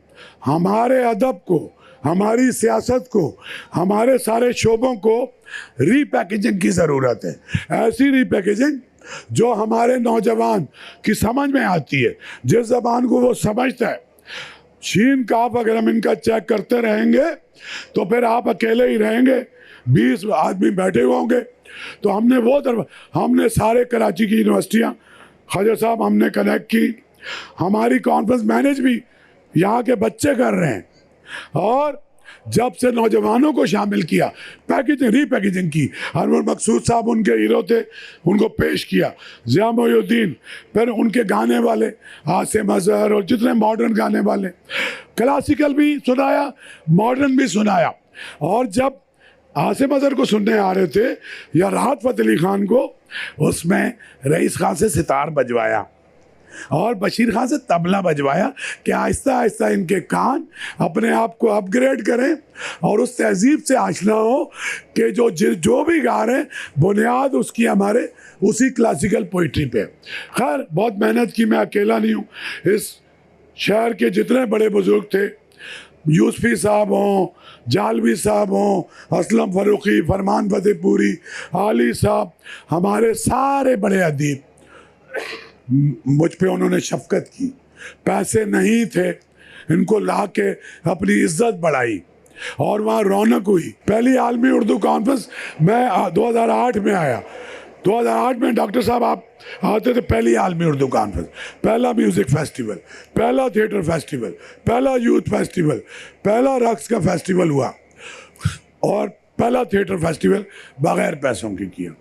हमारे अदब को, हमारी सियासत को, हमारे सारे शोबों को रीपैकेजिंग की ज़रूरत है। ऐसी रीपैकेजिंग जो हमारे नौजवान की समझ में आती है, जिस ज़बान को वो समझता है। शीन काफ अगर हम इनका चेक करते रहेंगे तो फिर आप अकेले ही रहेंगे, 20 आदमी बैठे हुए होंगे। तो हमने सारे कराची की यूनिवर्सिटियाँ, ख्वाजा साहब, हमने कनेक्ट की, हमारी कॉन्फ्रेंस मैनेज भी यहाँ के बच्चे कर रहे हैं। और जब से नौजवानों को शामिल किया, पैकेजिंग रीपैकेजिंग की, अनवर मकसूद साहब उनके हीरो थे, उनको पेश किया, ज़िया मोइनुद्दीन, फिर उनके गाने वाले आसिम अजहर और जितने मॉडर्न गाने वाले, क्लासिकल भी सुनाया, मॉडर्न भी सुनाया। और जब आसिम अजहर को सुनने आ रहे थे या राहत फ़तेह अली खान को, उसमें रईस खान से सितार बजवाया और बशीर खान से तबला बजवाया कि आहिस्ता आहिस्ता इनके कान अपने आप को अपग्रेड करें और उस तहजीब से आशना हो कि जो भी गा रहे हैं, बुनियाद उसकी हमारे उसी क्लासिकल पोइट्री पे। खैर, बहुत मेहनत की, मैं अकेला नहीं हूँ। इस शहर के जितने बड़े बुजुर्ग थे, यूसुफी साहब हों, जालवी साहब हों, असलम फ़ारूकी, फरमान फतेहपुरी, आली साहब, हमारे सारे बड़े अदीब, मुझ पे उन्होंने शफकत की। पैसे नहीं थे, इनको ला के अपनी इज्जत बढ़ाई और वहाँ रौनक हुई। पहली आलमी उर्दू कॉन्फ्रेंस मैं 2008 में आया। 2008 में डॉक्टर साहब आप आते थे, पहली आलमी उर्दू कॉन्फ्रेंस, पहला म्यूज़िक फेस्टिवल, पहला थिएटर फेस्टिवल, पहला यूथ फेस्टिवल, पहला रक्स का फेस्टिवल हुआ और पहला थिएटर फेस्टिवल बग़ैर पैसों के किया।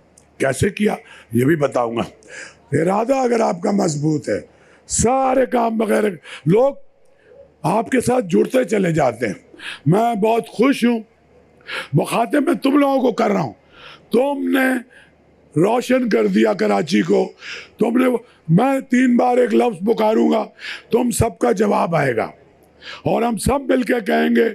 कैसे किया ये भी बताऊँगा। इरादा अगर आपका मजबूत है, सारे काम बगैर, लोग आपके साथ जुड़ते चले जाते हैं। मैं बहुत खुश हूँ, मुखातिब मैं तुम लोगों को कर रहा हूँ। तुमने रोशन कर दिया कराची को, मैं 3 बार एक लफ्ज़ पुकारूंगा, तुम सबका जवाब आएगा और हम सब मिलकर कहेंगे,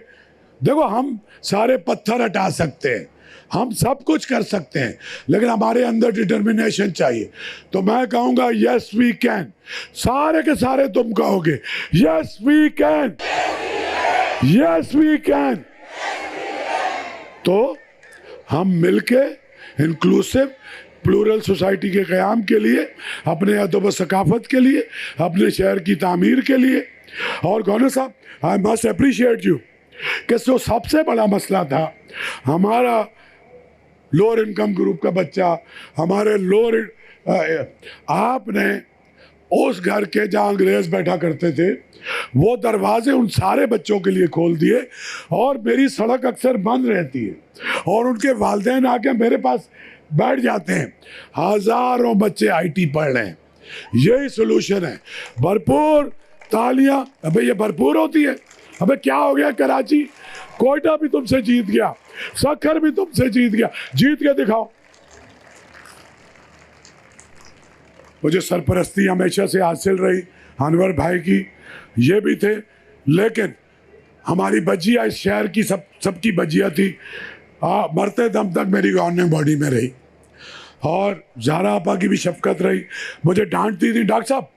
देखो हम सारे पत्थर हटा सकते हैं, हम सब कुछ कर सकते हैं, लेकिन हमारे अंदर डिटर्मिनेशन चाहिए। तो मैं कहूँगा यस वी कैन, सारे के सारे तुम कहोगे yes we can, yes we can. तो हम मिलके इंक्लूसिव प्लूरल सोसाइटी के क़याम के लिए, अपने अदब व सकाफ़त के लिए, अपने शहर की तामीर के लिए। और गवर्नर साहब, आई मस्ट अप्रिशिएट यू कि जो सबसे बड़ा मसला था, हमारा लोअर इनकम ग्रुप का बच्चा, हमारे आपने उस घर के जहाँ अंग्रेज़ बैठा करते थे, वो दरवाजे उन सारे बच्चों के लिए खोल दिए और मेरी सड़क अक्सर बंद रहती है और उनके वालिदैन आके मेरे पास बैठ जाते हैं। हज़ारों बच्चे आईटी पढ़ रहे हैं। यही सोल्यूशन है। भरपूर तालियां। अबे ये भरपूर होती है। अबे क्या हो गया कराची, कोयटा भी तुमसे जीत गया, सखर भी तुमसे जीत गया, जीत के दिखाओ। मुझे सरपरस्ती हमेशा से हासिल रही अनवर भाई की, ये भी थे, लेकिन हमारी बजिया इस शहर की सबकी बजिया थी। मरते दम तक मेरी गवर्निंग बॉडी में रही और ज़ारा आपा की भी शफकत रही। मुझे डांटती थी, डॉक्टर साहब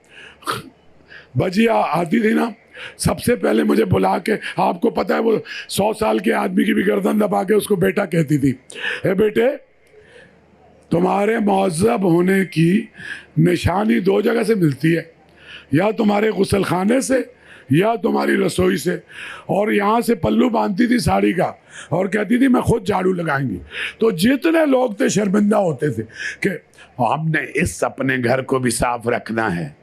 बजिया आती थी ना, सबसे पहले मुझे बुला के, आपको पता है वो 100 साल के आदमी की भी गर्दन दबा के उसको बेटा कहती थी, ए बेटे तुम्हारे मुअज़्ज़ब होने की निशानी 2 जगह से मिलती है, या तुम्हारे गुसल खाने से या तुम्हारी रसोई से। और यहाँ से पल्लू बांधती थी साड़ी का और कहती थी मैं खुद झाड़ू लगाएंगी। तो जितने लोग थे शर्मिंदा होते थे कि हमने इस अपने घर को भी साफ रखना है,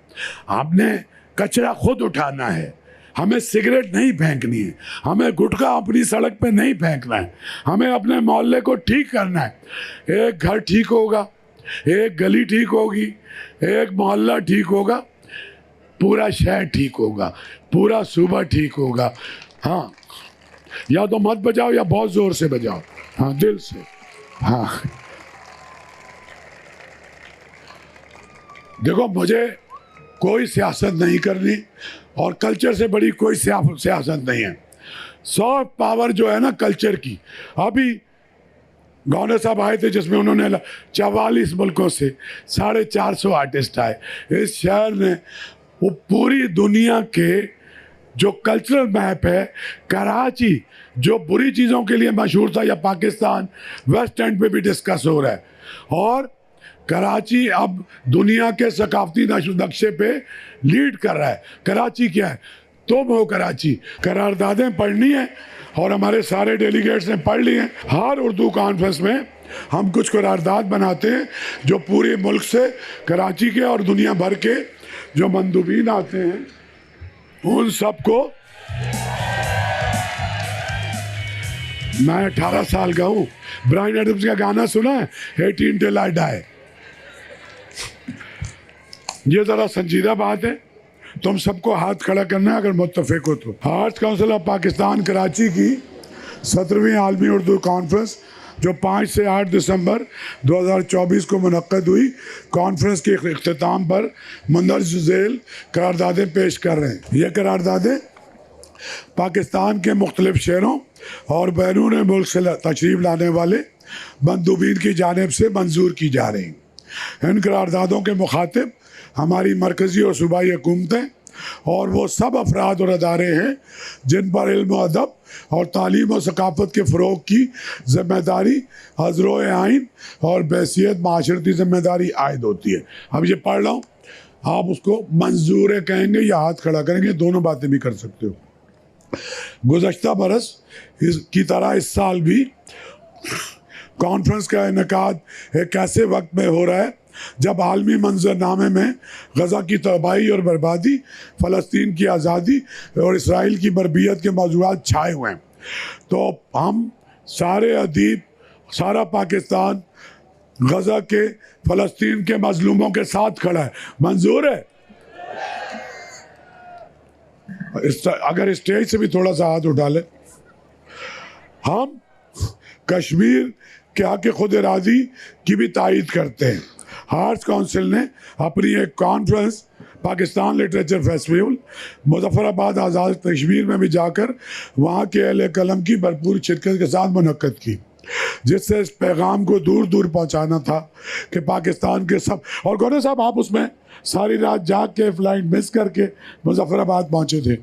हमने कचरा खुद उठाना है, हमें सिगरेट नहीं फेंकनी है, हमें गुटखा अपनी सड़क पे नहीं फेंकना है, हमें अपने मोहल्ले को ठीक करना है। एक घर ठीक होगा, एक गली ठीक होगी, एक मोहल्ला ठीक होगा, पूरा शहर ठीक होगा, पूरा सूबा ठीक होगा। हाँ, या तो मत बजाओ या बहुत जोर से बजाओ, हाँ दिल से। हाँ देखो, मुझे कोई सियासत नहीं करनी और कल्चर से बड़ी कोई सियासत नहीं है। सॉफ्ट पावर जो है ना कल्चर की, अभी गवर्नर साहब आए थे जिसमें उन्होंने 44 मुल्कों से 450 आर्टिस्ट आए। इस शहर ने वो पूरी दुनिया के जो कल्चरल मैप है, कराची जो बुरी चीज़ों के लिए मशहूर था, या पाकिस्तान वेस्ट एंड पे भी डिस्कस हो रहा है, और कराची अब दुनिया के सकाफती नक्शे पे लीड कर रहा है। कराची क्या है? तुम हो कराची। करारदादें पढ़नी है और हमारे सारे डेलीगेट्स ने पढ़ ली हैं। हर उर्दू कॉन्फ्रेंस में हम कुछ करारदाद बनाते हैं जो पूरे मुल्क से, कराची के और दुनिया भर के जो मंदूबीन आते हैं उन सबको। मैं 18 साल का हूँ। ब्रायन एडम्स का गाना सुना है, 18 till I die। ये ज़रा संजीदा बात है, तुम सबको हाथ खड़ा करना है अगर मुत्तफिक हो तो। Arts council of Pakistan Karachi की 17वीं आलमी उर्दू कॉन्फ्रेंस जो 5 से 8 दिसंबर 2024 को मुनक्कद हुई, कॉन्फ्रेंस के इख्तिताम पर मंदरज झेल करारदादें पेश कर रहे हैं। ये करारदादें पाकिस्तान के मुख्तलिफ शहरों और बैरून मुल्क से तशरीफ़ लाने वाले मंदूबीन की जानिब से मंजूर की जा रही हैं। इन करारदादों के मुखातिब हमारी मरकज़ी और सूबाई हुकूमतें और वो सब अफराद और अदारे हैं जिन पर इल्म और अदब और तालीम और सकाफ़त के फ़रोग़ की ज़िम्मेदारी हज़रो आइन और बैसियत माशरती ज़िम्मेदारी आयद होती है। अब ये पढ़ रहा हूँ, आप उसको मंजूर कहेंगे या हाथ खड़ा करेंगे, दोनों बातें भी कर सकते हो। गुज़श्ता बरस की तरह इस साल भी कॉन्फ्रेंस का इनेकाद एक ऐसे वक्त में हो रहा है जब आलमी मंजरनामे में गज़ा की तबाही और बर्बादी, फ़लस्तीन की आज़ादी और इसराइल की बरबियत के मौज़ूआत छाए हुए हैं। तो हम सारे अदीब, सारा पाकिस्तान गज़ा के, फ़लस्तीन के मज़लूमों के साथ खड़ा है। मंजूर है? अगर स्टेज से भी थोड़ा सा हाथ उठा ले। हम कश्मीर के हक़ खुद इरादी की भी तायीद करते हैं। आर्ट्स काउंसिल ने अपनी एक conference Pakistan literature festival Muzaffarabad Azad Kashmir में भी जाकर वहाँ के अहले कलम की भरपूर शिरकत के साथ मुनक्कद की, जिससे इस पैगाम को दूर दूर पहुँचाना था कि पाकिस्तान के सब। और गवर्नर साहब आप उसमें सारी रात जाग के फ़्लाइट मिस करके मुज़फ़्फ़राबाद पहुँचे थे।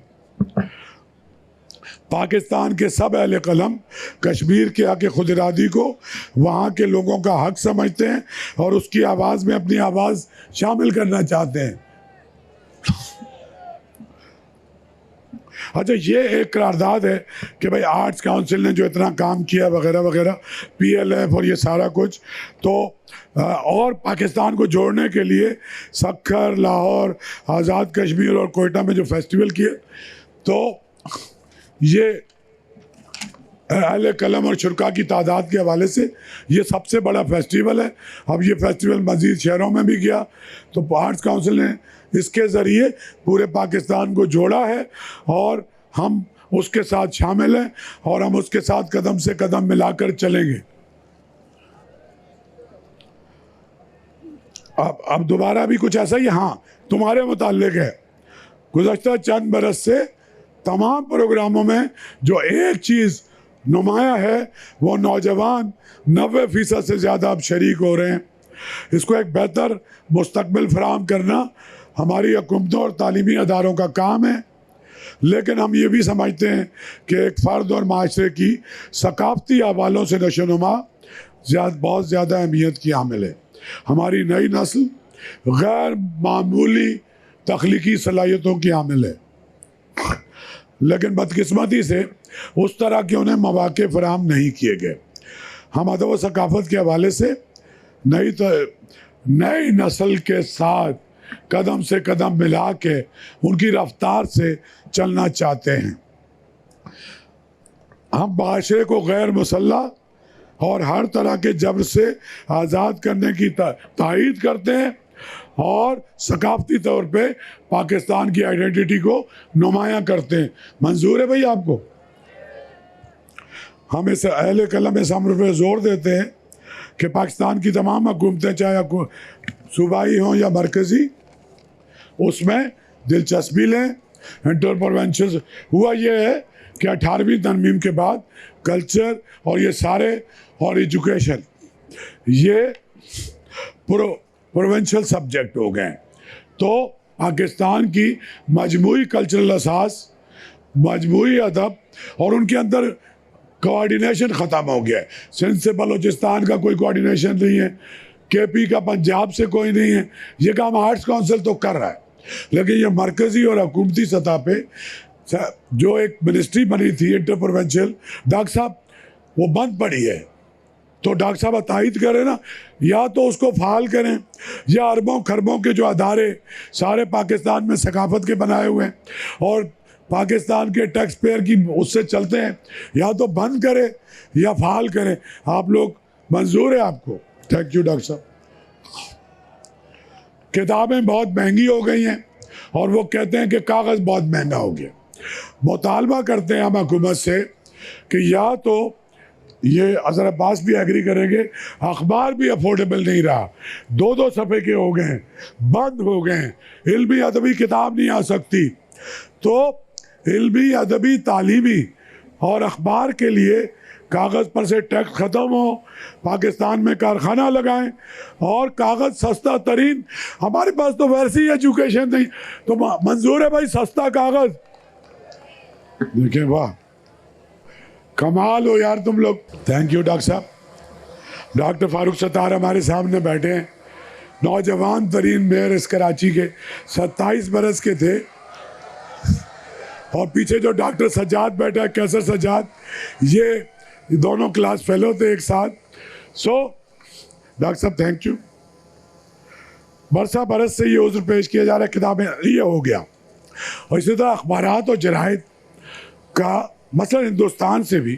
पाकिस्तान के सब अहले कलम कश्मीर के हक़ खुद इरादी को वहाँ के लोगों का हक़ समझते हैं और उसकी आवाज़ में अपनी आवाज़ शामिल करना चाहते हैं। अच्छा, ये एक करारदाद है कि भाई आर्ट्स काउंसिल ने जो इतना काम किया वगैरह वगैरह, PLF और ये सारा कुछ, तो और पाकिस्तान को जोड़ने के लिए सक्खर, लाहौर, आज़ाद कश्मीर और कोयटा में जो फेस्टिवल किए, तो ये अहले कलम और शुरका की तादाद के हवाले से ये सबसे बड़ा फेस्टिवल है। अब ये फेस्टिवल मज़ीद शहरों में भी गया, तो आर्ट्स काउंसिल ने इसके ज़रिए पूरे पाकिस्तान को जोड़ा है और हम उसके साथ शामिल हैं और हम उसके साथ कदम से कदम मिलाकर चलेंगे। अब दोबारा भी कुछ ऐसा ही, हाँ, तुम्हारे मुताल्लिक है। गुज़श्ता चंद बरस से तमाम प्रोग्रामों में जो एक चीज़ नुमाया है वो नौजवान 90% से ज़्यादा अब शरीक हो रहे हैं। इसको एक बेहतर मुस्तकबिल फराहम करना हमारी हुकूमतों और तालीमी अदारों का काम है, लेकिन हम ये भी समझते हैं कि एक फ़र्द और माशरे की सकाफ़ती हवालों से नशोनुमा बहुत ज़्यादा अहमियत की हामिल है। हमारी नई नस्ल गैर मामूली तख्लीकी सलाहियतों की हामिल है, लेकिन बदकिस्मती से उस तरह के उन्हें मौक़े फराहम नहीं किए गए। हम अदब व सकाफ़त के हवाले से नई नस्ल के साथ कदम से कदम मिला के उनकी रफ्तार से चलना चाहते हैं। हम माशरे को गैर मुसल्लह और हर तरह के जबर से आज़ाद करने की तायीद करते हैं और सकाफ़ती तौर पे पाकिस्तान की आइडेंटिटी को नुमायां करते हैं। मंजूर है भाई आपको? हम इस अहले कलम इस अम्र पे ज़ोर देते हैं कि पाकिस्तान की तमाम हुकूमतें चाहे सूबाई हों या मरकज़ी, उसमें दिलचस्पी लें। इंटरप्रोवेंशल हुआ ये है कि 18वीं तरमीम के बाद कल्चर और ये सारे और एजुकेशन ये प्रोवेंशल सब्जेक्ट हो गए। तो पाकिस्तान की मजमूई कल्चरल असास, मजमूई अदब और उनके अंदर कोऑर्डिनेशन ख़त्म हो गया है। सिंध से बलूचिस्तान का कोई कोऑर्डिनेशन नहीं है, KP का पंजाब से कोई नहीं है। ये काम आर्ट्स काउंसिल तो कर रहा है, लेकिन ये मरकज़ी और हुकूमती सतह पे जो एक मिनिस्ट्री बनी थी इंटरप्रोवेंशल, डॉक्टर साहब वो बंद पड़ी है। तो डॉक्टर साहब तायद करें ना, या तो उसको फ़ाल करें, या अरबों खरबों के जो अदारे सारे पाकिस्तान में सकाफ़त के बनाए हुए हैं और पाकिस्तान के टैक्स पेयर की उससे चलते हैं, या तो बंद करें या फ़ाल करें। आप लोग मंजूर है आपको? थैंक यू डॉक्टर साहब। किताबें बहुत महंगी हो गई हैं और वो कहते हैं कि कागज़ बहुत महंगा हो गया। मुतालबा करते हैं हम हुकूमत से कि या तो ये अज़र अब्बास भी एग्री करेंगे, अखबार भी अफोर्डेबल नहीं रहा, 2-2 सफ़े के हो गए, बंद हो गए, इल्मी अदबी किताब नहीं आ सकती। तो इल्मी अदबी तालीमी और अखबार के लिए कागज़ पर से टैक्स ख़त्म हो, पाकिस्तान में कारखाना लगाएं और कागज़ सस्ता तरीन। हमारे पास तो वैसी एजुकेशन नहीं, तो मंजूर है भाई सस्ता कागज़। देखिए वाह, कमाल हो यार तुम लोग। थैंक यू डॉक्टर साहब। डॉक्टर फारूक सत्तार हमारे सामने बैठे हैं, नौजवान तरीन मेयर इस कराची के, 27 बरस के थे। और पीछे जो डॉक्टर सज्जाद बैठा है, कैसर सज्जाद, ये दोनों क्लास फेलो थे एक साथ। सो डॉक्टर साहब थैंक यू। बरसा बरस से ये उज़्र पेश किया जा रहा है, किताबें ये हो गया। और इसी तरह अखबारात और जराइद का मसला हिंदुस्तान से भी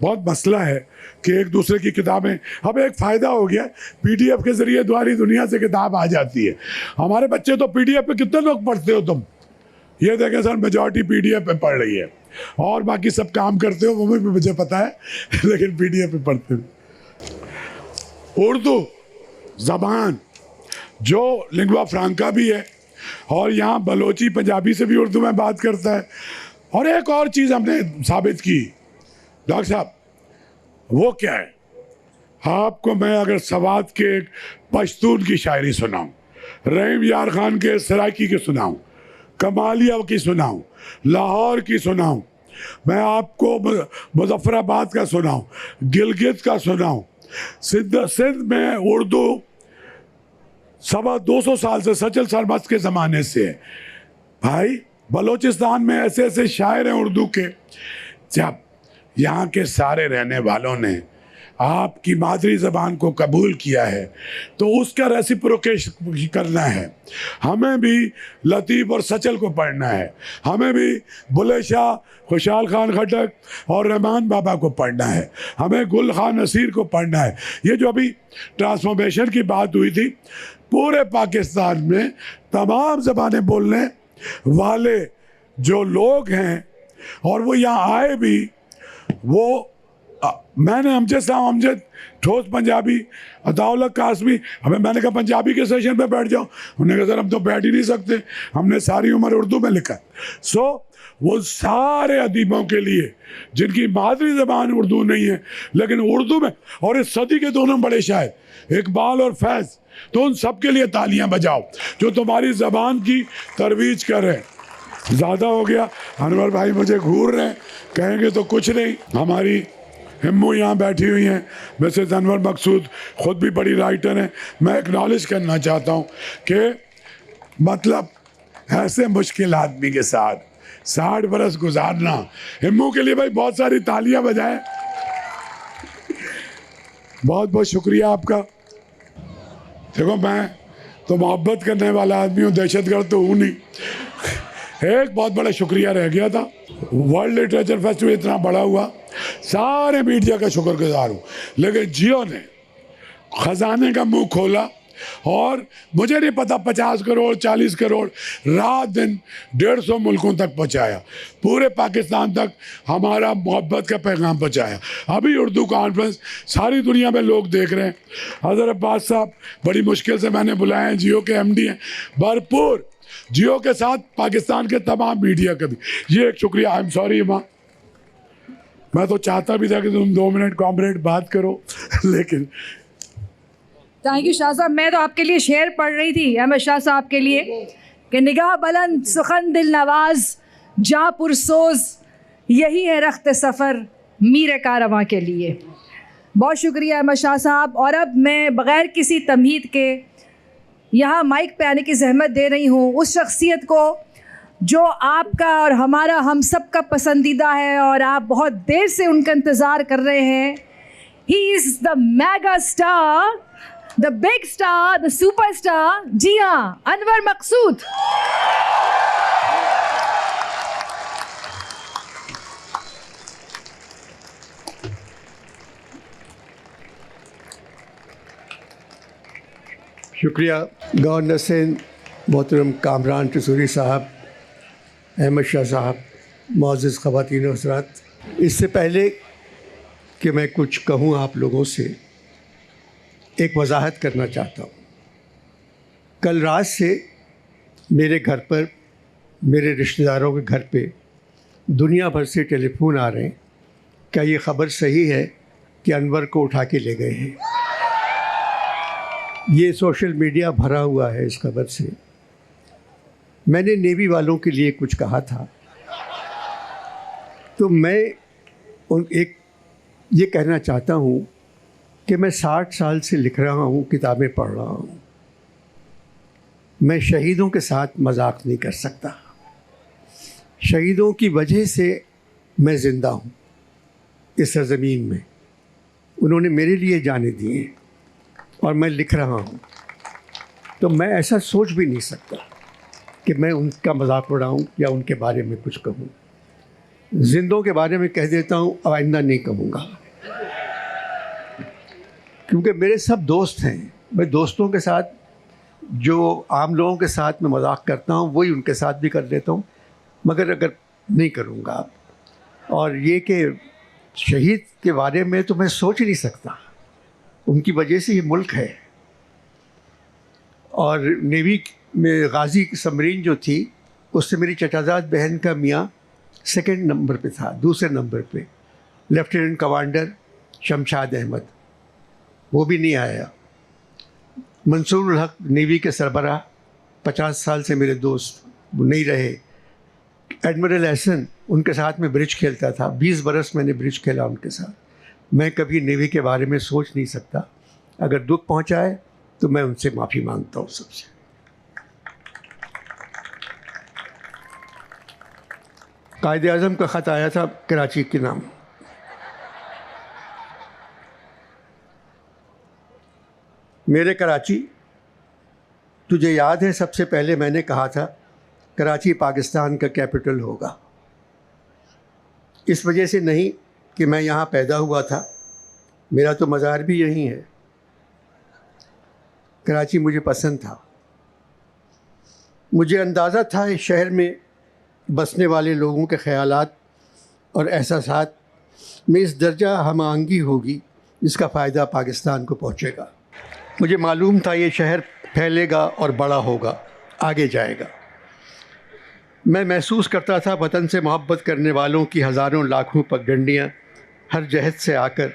बहुत मसला है कि एक दूसरे की किताबें, अब एक फ़ायदा हो गया PDF के ज़रिए द्वारी दुनिया से किताब आ जाती है। हमारे बच्चे तो PDF पे कितने लोग पढ़ते हो तुम? ये देखें सर, मेजॉरिटी PDF पे पढ़ रही है और बाकी सब काम करते हो, वो भी मुझे पता है, लेकिन PDF पे पढ़ते हो। उर्दू ज़बान जो लिंगवा फ्रांका भी है और यहाँ बलोची पंजाबी से भी उर्दू में बात करता है। और एक और चीज़ हमने साबित की डॉक्टर साहब, वो क्या है? आपको मैं अगर सवात के एक पश्तून की शायरी सुनाऊं, रहीम यार खान के सराइकी की सुनाऊं, कमालिया की सुनाऊं, लाहौर की सुनाऊं, मैं आपको मुजफ्फराबाद का सुनाऊं, गिलगित का सुनाऊं, सिंध में उर्दू 250 साल से सचल सरमस्त के ज़माने से है भाई। बलूचिस्तान में ऐसे ऐसे शायर हैं उर्दू के, जब यहाँ के सारे रहने वालों ने आपकी मादरी ज़बान को कबूल किया है तो उसका रेसिप्रोकेशन करना है। हमें भी लतीफ़ और सचल को पढ़ना है, हमें भी बुले शाह, खुशहाल खान खटक और रहमान बाबा को पढ़ना है, हमें गुल खान नसीर को पढ़ना है। ये जो अभी ट्रांसफॉर्मेशन की बात हुई थी, पूरे पाकिस्तान में तमाम ज़बानें बोलने वाले जो लोग हैं और वो यहाँ आए भी, वो मैंने अमजद साहब, अमजद ठोस पंजाबी, अताउल्ला कासमी, हमें मैंने कहा पंजाबी के सेशन पे बैठ जाओ। उन्होंने कहा सर हम तो बैठ ही नहीं सकते, हमने सारी उम्र उर्दू में लिखा। सो वो सारे अदीबों के लिए जिनकी मादरी ज़बान उर्दू नहीं है लेकिन उर्दू में, और इस सदी के दोनों बड़े शायर इकबाल और फैज़, तो उन सब के लिए तालियां बजाओ जो तुम्हारी ज़बान की तरवीज कर रहे हैं। ज़्यादा हो गया, अनवर भाई मुझे घूर रहे हैं, कहेंगे तो कुछ नहीं। हमारी हिम्मू यहाँ बैठी हुई हैं, मिसेस अनवर मकसूद ख़ुद भी बड़ी राइटर हैं। मैं एक्नॉलेज करना चाहता हूँ कि मतलब ऐसे मुश्किल आदमी के साथ 60 बरस गुजारना, हिम्मू के लिए भाई बहुत सारी तालियां बजाएं। बहुत बहुत शुक्रिया आपका। देखो मैं तो मोहब्बत करने वाला आदमी हूँ, दहशतगर्द तो हूँ नहीं। एक बहुत बड़ा शुक्रिया रह गया था, वर्ल्ड लिटरेचर फेस्टिवल इतना बड़ा हुआ, सारे मीडिया का शुक्रगुजार हूँ, लेकिन जियो ने खजाने का मुंह खोला और मुझे नहीं पता 50 करोड़ 40 करोड़ रात दिन 150 मुल्कों तक पहुँचाया, पूरे पाकिस्तान तक हमारा मोहब्बत का पैगाम पहुँचाया। अभी उर्दू कॉन्फ्रेंस सारी दुनिया में लोग देख रहे हैं। हज़रत अब्बास साहब बड़ी मुश्किल से मैंने बुलाए हैं, जियो के MD हैं, भरपूर जियो के साथ पाकिस्तान के तमाम मीडिया का भी ये एक शुक्रिया। आई एम सॉरी माँ, मैं तो चाहता भी था कि तुम 2 मिनट कॉमरेड बात करो लेकिन थैंक यू शाह साहब। मैं तो आपके लिए शेर पढ़ रही थी अहमद शाह साहब के लिए कि निगाह बुलंद सुखन दिल नवाज जा पुरसोज, यही है रख्त सफ़र मीर कारवां के लिए। बहुत शुक्रिया अहमद शाह साहब। और अब मैं बग़ैर किसी तमहीद के यहाँ माइक पे आने की ज़हमत दे रही हूँ उस शख्सियत को जो आपका और हमारा हम सब का पसंदीदा है और आप बहुत देर से उनका इंतज़ार कर रहे हैं। He is the mega star, the big star, the super star, जी हाँ, अनवर मकसूद। शुक्रिया गवर्नर सिंध मोहतरम कामरान टसूरी साहब, अहमद शाह साहब, मुअज़्ज़िज़ ख़वातीन और हज़रात। इससे पहले कि मैं कुछ कहूँ आप लोगों से, एक वजाहत करना चाहता हूँ। कल रात से मेरे घर पर, मेरे रिश्तेदारों के घर पे दुनिया भर से टेलीफोन आ रहे हैं, क्या ये ख़बर सही है कि अनवर को उठा के ले गए हैं। ये सोशल मीडिया भरा हुआ है इस खबर से। मैंने नेवी वालों के लिए कुछ कहा था, तो मैं एक ये कहना चाहता हूँ कि मैं 60 साल से लिख रहा हूँ, किताबें पढ़ रहा हूँ। मैं शहीदों के साथ मजाक नहीं कर सकता। शहीदों की वजह से मैं ज़िंदा हूँ इस सरज़मीन में। उन्होंने मेरे लिए जाने दिए और मैं लिख रहा हूँ, तो मैं ऐसा सोच भी नहीं सकता कि मैं उनका मजाक उड़ाऊँ या उनके बारे में कुछ कहूँ। जिंदों के बारे में कह देता हूँ, आइंदा नहीं कहूँगा, क्योंकि मेरे सब दोस्त हैं। मैं दोस्तों के साथ जो आम लोगों के साथ मैं मजाक करता हूँ वही उनके साथ भी कर लेता हूँ, मगर अगर नहीं करूँगा। और ये कि शहीद के बारे में तो मैं सोच ही नहीं सकता, उनकी वजह से ये मुल्क है। और नेवी में गाजी सबमरीन जो थी, उससे मेरी चचाजाद बहन का मियाँ 2nd नंबर पे था, 2 नंबर पे, लेफ्टिनेंट कमांडर शमशाद अहमद, वो भी नहीं आया। मंसूर उल हक नेवी के सरबराह 50 साल से मेरे दोस्त, वो नहीं रहे। एडमिरल एहसन, उनके साथ में ब्रिज खेलता था, 20 बरस मैंने ब्रिज खेला उनके साथ। मैं कभी नेवी के बारे में सोच नहीं सकता। अगर दुख पहुंचाए तो मैं उनसे माफ़ी मांगता हूँ सबसे। कायदे आज़म का ख़त आया था कराची के नाम। मेरे कराची, तुझे याद है सबसे पहले मैंने कहा था कराची पाकिस्तान का कैपिटल होगा। इस वजह से नहीं कि मैं यहाँ पैदा हुआ था, मेरा तो मज़ार भी यहीं है। कराची मुझे पसंद था। मुझे अंदाज़ा था इस शहर में बसने वाले लोगों के ख़यालात और एहसासात में इस दर्जा हम आहंगी होगी जिसका फ़ायदा पाकिस्तान को पहुँचेगा। मुझे मालूम था ये शहर फैलेगा और बड़ा होगा, आगे जाएगा। मैं महसूस करता था वतन से मोहब्बत करने वालों की हज़ारों लाखों पगडंडियाँ हर जहत से आकर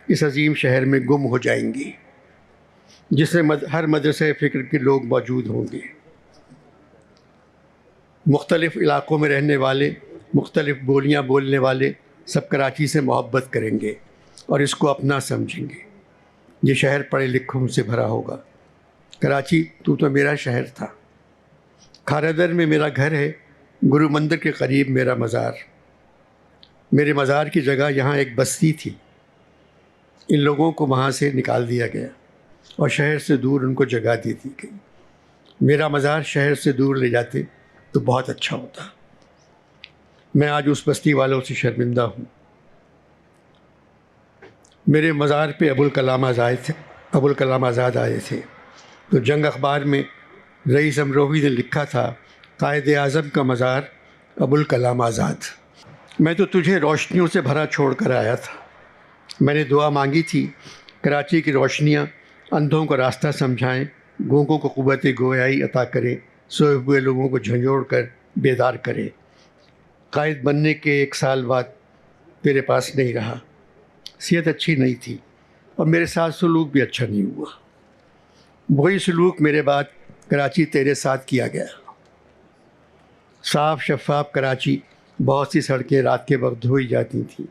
इस अजीम शहर में गुम हो जाएंगी, जिसमें हर मदरसे फ़िक्र के लोग मौजूद होंगे। मुख्तलिफ़ इलाक़ों में रहने वाले, मुख्तलिफ़ बोलियाँ बोलने वाले सब कराची से मोहब्बत करेंगे और इसको अपना समझेंगे। ये शहर पढ़े लिखों से भरा होगा। कराची, तू तो मेरा शहर था। खारादर में मेरा घर है, गुरु मंदिर के करीब मेरा मज़ार। मेरे मज़ार की जगह यहाँ एक बस्ती थी। इन लोगों को वहाँ से निकाल दिया गया और शहर से दूर उनको जगह दे दी गई। मेरा मज़ार शहर से दूर ले जाते तो बहुत अच्छा होता। मैं आज उस बस्ती वालों से शर्मिंदा हूँ। मेरे मज़ार पे अबुल कलाम आज़ाद आए थे तो जंग अखबार में रईस अमरोही ने लिखा था, कायद आज़म का मज़ार अबुल कलाम आज़ाद। मैं तो तुझे रोशनियों से भरा छोड़ कर आया था। मैंने दुआ मांगी थी, कराची की रोशनियाँ अंधों को रास्ता समझाएं, गूंगों को क़ुव्वत गोयाई अता करें, सोए हुए लोगों को झंझोड़ कर बेदार करें। कायद बनने के 1 साल बाद तेरे पास नहीं रहा। सेहत अच्छी नहीं थी और मेरे साथ सलूक भी अच्छा नहीं हुआ। वही सलूक मेरे बाद कराची तेरे साथ किया गया। साफ़ शफ़ाफ कराची, बहुत सी सड़कें रात के वक्त धोई जाती थीं।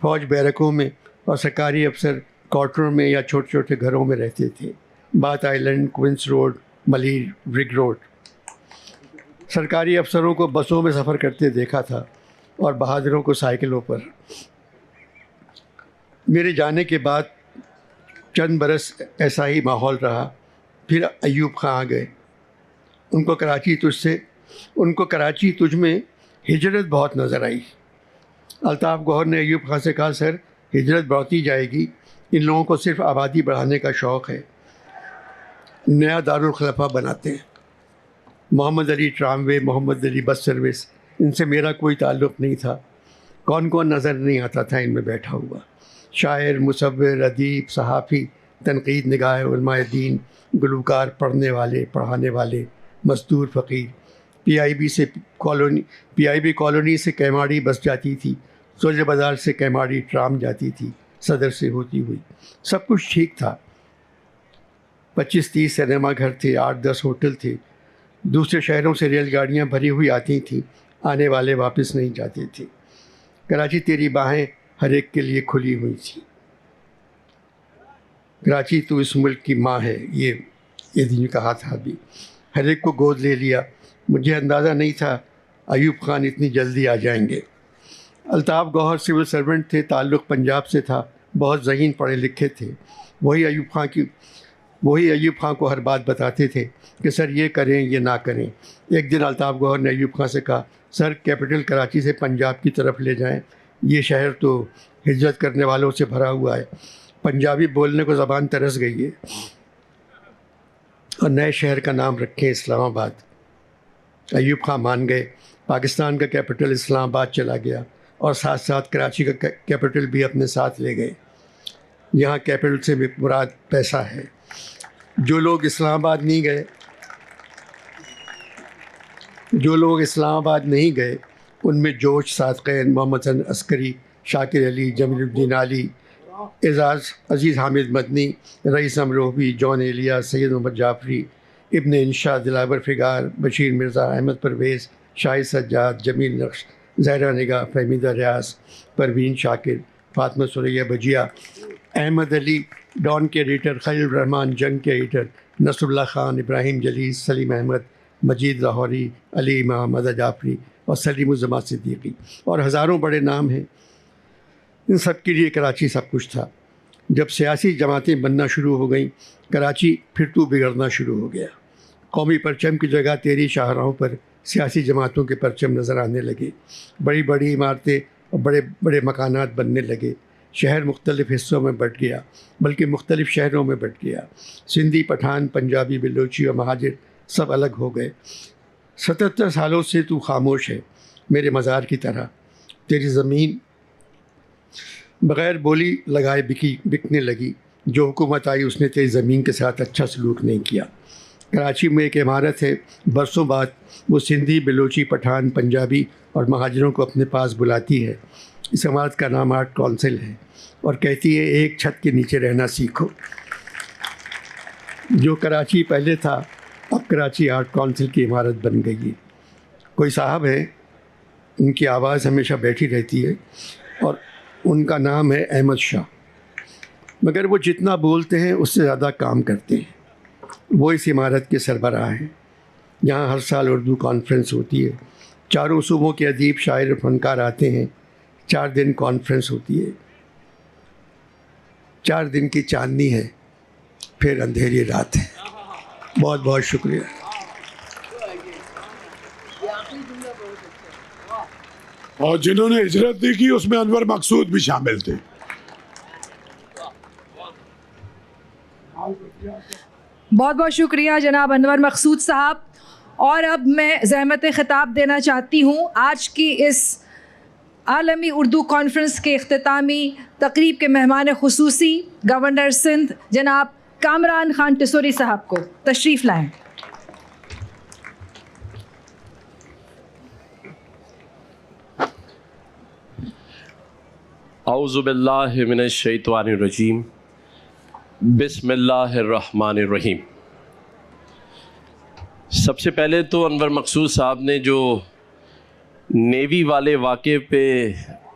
फ़ौज बैरकों में और सरकारी अफसर क्वार्टरों में या छोटे छोटे घरों में रहते थे। Bath Island, Queens Road, Malir, ring road. सरकारी अफसरों को बसों में सफ़र करते देखा था और बहादुरों को साइकिलों पर। मेरे जाने के बाद चंद बरस ऐसा ही माहौल रहा। फिर अयूब खां आ गए। उनको कराची तुझ में हिजरत बहुत नज़र आई। अल्ताफ़ गौहर ने अयूब खां से कहा, सर हिजरत बढ़ती जाएगी, इन लोगों को सिर्फ आबादी बढ़ाने का शौक़ है, नया दारुल खलफा बनाते हैं। Mohammad Ali tramway, Mohammad Ali bus service, इनसे मेरा कोई ताल्लुक़ नहीं था। कौन कौन नज़र नहीं आता था इनमें बैठा हुआ। शायर, मुसव्विर, अदीब, सहाफ़ी, तनक़ीद निगाह, उलमाए दीन, गुलूकार, पढ़ने वाले, पढ़ाने वाले, मज़दूर, फ़कीर। पीआईबी कॉलोनी से कैमाड़ी बस जाती थी, सोजे बाज़ार से कैमाड़ी ट्राम जाती थी, सदर से होती हुई। सब कुछ ठीक था। 25-30 सिनेमा घर थे, 8-10 होटल थे। दूसरे शहरों से रेलगाड़ियाँ भरी हुई आती थीं, आने वाले वापस नहीं जाते थे। कराची तेरी बाहें हर एक के लिए खुली हुई थी। कराची तो इस मुल्क की माँ है, ये दिन कहा था अभी। हर एक को गोद ले लिया। मुझे अंदाज़ा नहीं था अयूब खान इतनी जल्दी आ जाएंगे। अल्ताफ़ गौहर सिविल सर्वेंट थे, ताल्लुक़ पंजाब से था, बहुत ज़हीन पढ़े लिखे थे। वही अयूब खान को हर बात बताते थे कि सर ये करें, ये ना करें। एक दिन अल्ताफ़ गौहर ने अयूब खान से कहा, सर कैपिटल कराची से पंजाब की तरफ ले जाएं, ये शहर तो हिजरत करने वालों से भरा हुआ है, पंजाबी बोलने को ज़बान तरस गई है, और नए शहर का नाम रखें इस्लामाबाद। अयूब खान मान गए। पाकिस्तान का कैपिटल इस्लामाबाद चला गया और साथ साथ कराची का कैपिटल भी अपने साथ ले गए। यहाँ कैपिटल से भी मुराद पैसा है। जो लोग इस्लामाबाद नहीं गए उनमें जोश सादक़ैन, मोहम्मद हसन अस्करी, शाकिर अली, जमीलुद्दीन आली, अज़ीज़ हामिद मदनी, रईस अमरोही, जॉन एलिया, सैयद मोहम्मद जाफ़री, इब्न इंशा, दिलावर फ़िगार, बशीर मिर्ज़ा, अहमद परवेज़, शाहिद सज्जाद, जमील नक्श, ज़हरा निगाह, फ़हमीदा रियाज़, परवीन शाकिर, फ़ातिमा सुरैया भजिया, अहमद अली, डॉन के एडिटर, खलील रहमान, जंग के एडिटर, नसरुल्लाह ख़ान, इब्राहिम जलीस, सलीम अहमद, मजीद लाहौरी, अली इमाम, अदा जाफ़री और सलीमुज़्ज़मा सिद्दीक़ी, और हज़ारों बड़े नाम हैं। इन सब के लिए कराची सब कुछ था। जब सियासी जमातें बनना शुरू हो गईं, कराची फिर तो बिगड़ना शुरू हो गया। कौमी परचम की जगह तेरी शाहराहों पर सियासी जमातों के परचम नज़र आने लगे। बड़ी बड़ी इमारतें और बड़े बड़े मकानात बनने लगे। शहर मुख्तलिफ़ हिस्सों में बँट गया, बल्कि मुख्तलिफ़ शहरों में बँट गया। सिंधी, पठान, पंजाबी, बलोची और महाजिर सब अलग हो गए। 77 सालों से तू खामोश है, मेरे मज़ार की तरह। तेरी ज़मीन बग़ैर बोली लगाए बिकने लगी। जो हुकूमत आई उसने तेज़ ज़मीन के साथ अच्छा सलूक नहीं किया। कराची में एक इमारत है, बरसों बाद वो सिंधी, बलोची, पठान, पंजाबी और महाजरों को अपने पास बुलाती है। इस इमारत का नाम आर्ट काउंसिल है और कहती है एक छत के नीचे रहना सीखो। जो कराची पहले था अब कराची आर्ट काउंसिल की इमारत बन गई है। कोई साहब हैं, उनकी आवाज़ हमेशा बैठी रहती है और उनका नाम है अहमद शाह। मगर वो जितना बोलते हैं उससे ज़्यादा काम करते हैं। वो इस इमारत के सरबराह हैं। यहाँ हर साल उर्दू कॉन्फ्रेंस होती है। चारों सूबों के अदीब, शायर और फनकार आते हैं। 4 दिन कॉन्फ्रेंस होती है। 4 दिन की चांदनी है, फिर अंधेरी रात है। बहुत बहुत शुक्रिया। और जिन्होंने हिजरत नहीं की उसमें अनवर मकसूद भी शामिल थे। बहुत बहुत शुक्रिया जनाब अनवर मकसूद साहब। और अब मैं ज़हमत ख़िताब देना चाहती हूँ आज की इस आलमी उर्दू कॉन्फ्रेंस के इख्तितामी तकरीब के मेहमान खुसूसी गवर्नर सिंध जनाब कामरान खान टिसोरी साहब को तशरीफ़ लाएँ। औज़ु बिल्लाहि मिनश शैतानिर रजीम, बिस्मिल्लाहिर्रहमानिर्रहीम। सबसे पहले तो अनवर मकसूद साहब ने जो नेवी वाले वाक़े पे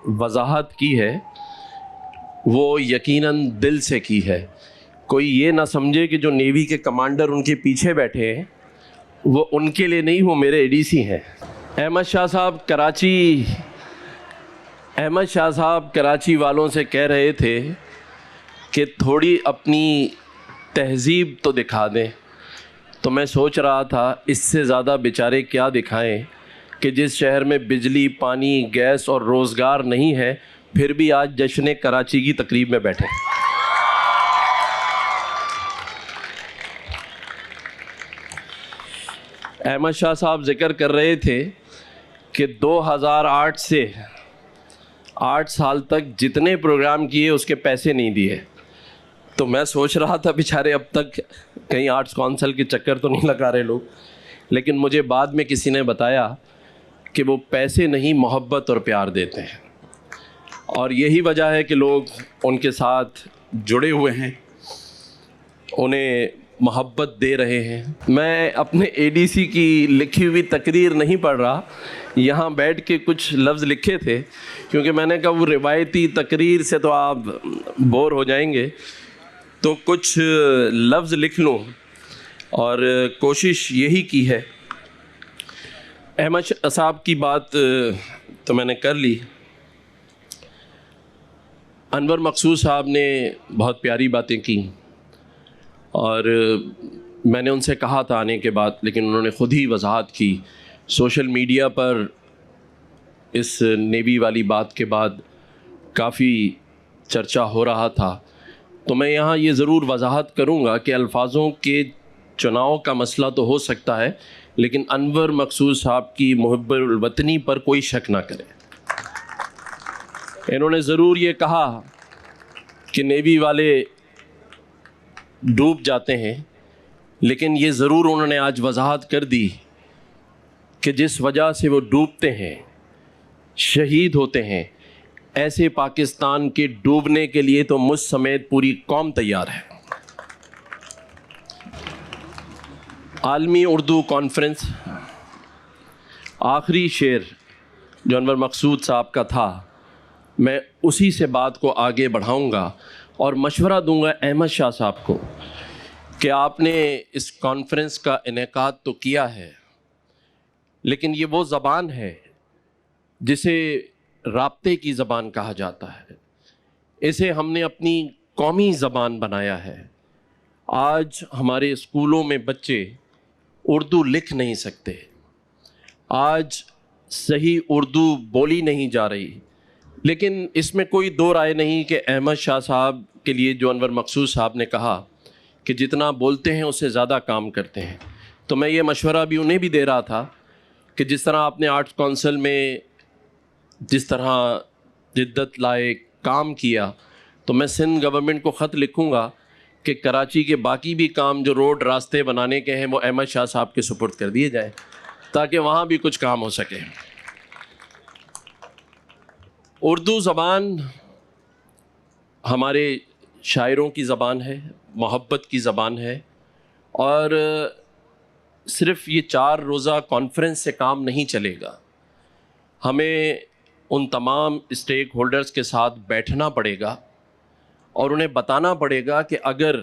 वजाहत की है वो यकीनन दिल से की है। कोई ये ना समझे कि जो नेवी के कमांडर उनके पीछे बैठे हैं वो उनके लिए नहीं, वो मेरे एडीसी हैं। अहमद शाह साहब कराची वालों से कह रहे थे कि थोड़ी अपनी तहज़ीब तो दिखा दें। तो मैं सोच रहा था इससे ज़्यादा बेचारे क्या दिखाएं कि जिस शहर में बिजली, पानी, गैस और रोज़गार नहीं है फिर भी आज जश्न कराची की तकरीब में बैठे। अहमद शाह साहब ज़िक्र कर रहे थे कि 2008 से 8 साल तक जितने प्रोग्राम किए उसके पैसे नहीं दिए। तो मैं सोच रहा था बेचारे अब तक कहीं आर्ट्स काउंसिल के चक्कर तो नहीं लगा रहे लोग। लेकिन मुझे बाद में किसी ने बताया कि वो पैसे नहीं, मोहब्बत और प्यार देते हैं और यही वजह है कि लोग उनके साथ जुड़े हुए हैं, उन्हें मोहब्बत दे रहे हैं। मैं अपने एडीसी की लिखी हुई तकरीर नहीं पढ़ रहा, यहाँ बैठ के कुछ लफ्ज़ लिखे थे क्योंकि मैंने कहा वो रिवायती तकरीर से तो आप बोर हो जाएंगे, तो कुछ लफ्ज़ लिख लूँ और कोशिश यही की है। अहमद साहब की बात तो मैंने कर ली। अनवर मकसूद साहब ने बहुत प्यारी बातें की और मैंने उनसे कहा था आने के बाद, लेकिन उन्होंने ख़ुद ही वजाहत की। सोशल मीडिया पर इस नेवी वाली बात के बाद काफ़ी चर्चा हो रहा था, तो मैं यहाँ ये ज़रूर वजाहत करूँगा कि अल्फाजों के चुनाव का मसला तो हो सकता है, लेकिन अनवर मकसूद साहब की मुहब्बुल वतनी पर कोई शक ना करे। इन्होंने ज़रूर ये कहा कि नेवी वाले डूब जाते हैं, लेकिन ये ज़रूर उन्होंने आज वजाहत कर दी कि जिस वजह से वो डूबते हैं, शहीद होते हैं, ऐसे पाकिस्तान के डूबने के लिए तो मुझ समेत पूरी कौम तैयार है। आलमी उर्दू कॉन्फ्रेंस, आखिरी शेर जो अनवर मकसूद साहब का था, मैं उसी से बात को आगे बढ़ाऊंगा और मशवरा दूंगा अहमद शाह साहब को कि आपने इस कॉन्फ्रेंस का इनेकाद तो किया है, लेकिन ये वो ज़बान है जिसे राब्ते की ज़बान कहा जाता है। इसे हमने अपनी कौमी ज़बान बनाया है। आज हमारे स्कूलों में बच्चे उर्दू लिख नहीं सकते, आज सही उर्दू बोली नहीं जा रही, लेकिन इसमें कोई दो राय नहीं कि अहमद शाह साहब के लिए जो अनवर मकसूद साहब ने कहा कि जितना बोलते हैं उससे ज़्यादा काम करते हैं, तो मैं ये मशवरा भी उन्हें भी दे रहा था कि जिस तरह आपने आर्ट्स काउंसिल में जिस तरह जिद्दत लाए, काम किया, तो मैं सिंध गवर्नमेंट को ख़त लिखूँगा कि कराची के बाकी भी काम जो रोड रास्ते बनाने के हैं वो अहमद शाह साहब के सुपुर्द कर दिए जाएँ, ताकि वहाँ भी कुछ काम हो सके। उर्दू ज़बान हमारे शायरों की ज़बान है, मोहब्बत की ज़बान है, और सिर्फ़ ये 4 रोज़ा कॉन्फ्रेंस से काम नहीं चलेगा। हमें उन तमाम स्टेक होल्डर्स के साथ बैठना पड़ेगा और उन्हें बताना पड़ेगा कि अगर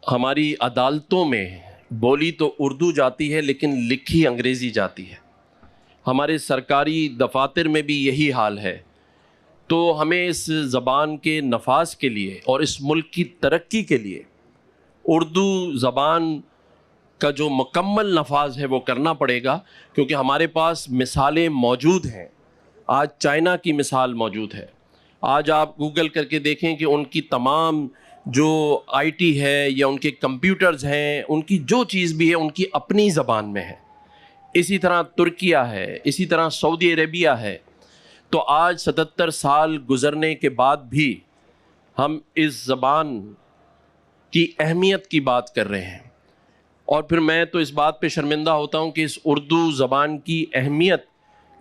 हमारी अदालतों में बोली तो उर्दू जाती है लेकिन लिखी अंग्रेज़ी जाती है, हमारे सरकारी दफातर में भी यही हाल है, तो हमें इस ज़बान के नफाज के लिए और इस मुल्क की तरक्की के लिए उर्दू ज़बान का जो मुकम्मल नफाज है वो करना पड़ेगा, क्योंकि हमारे पास मिसालें मौजूद हैं। आज चाइना की मिसाल मौजूद है। आज आप गूगल करके देखें कि उनकी तमाम जो आईटी है या उनके कंप्यूटर्स हैं, उनकी जो चीज़ भी है उनकी अपनी ज़बान में है। इसी तरह तुर्किया है, इसी तरह सऊदी अरेबिया है। तो आज 77 साल गुज़रने के बाद भी हम इस ज़बान की अहमियत की बात कर रहे हैं, और फिर मैं तो इस बात पे शर्मिंदा होता हूँ कि इस उर्दू ज़बान की अहमियत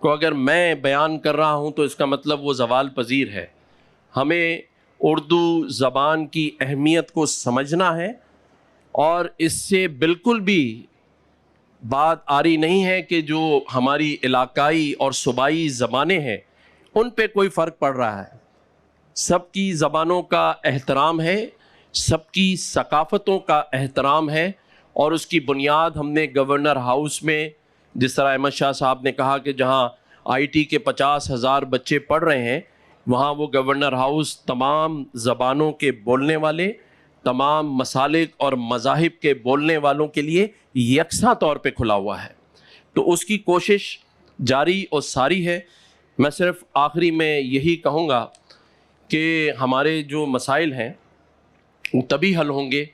को अगर मैं बयान कर रहा हूँ तो इसका मतलब वो ज़वाल पज़ीर है। हमें उर्दू ज़बान की अहमियत को समझना है, और इससे बिल्कुल भी बात आ रही नहीं है कि जो हमारी इलाकाई और सूबाई ज़बानें हैं उन पे कोई फ़र्क पड़ रहा है। सबकी ज़बानों का एहतराम है, सबकी सकाफ़तों का एहतराम है, और उसकी बुनियाद हमने गवर्नर हाउस में, जिस तरह अहमद शाह साहब ने कहा कि जहाँ आईटी के 50,000 बच्चे पढ़ रहे हैं, वहाँ वो गवर्नर हाउस तमाम ज़बानों के बोलने वाले, तमाम मसालिक और मज़ाहिब के बोलने वालों के लिए यकसा तौर पे खुला हुआ है। तो उसकी कोशिश जारी और सारी है। मैं सिर्फ़ आखिरी में यही कहूँगा कि हमारे जो मसाइल हैं वो तभी हल होंगे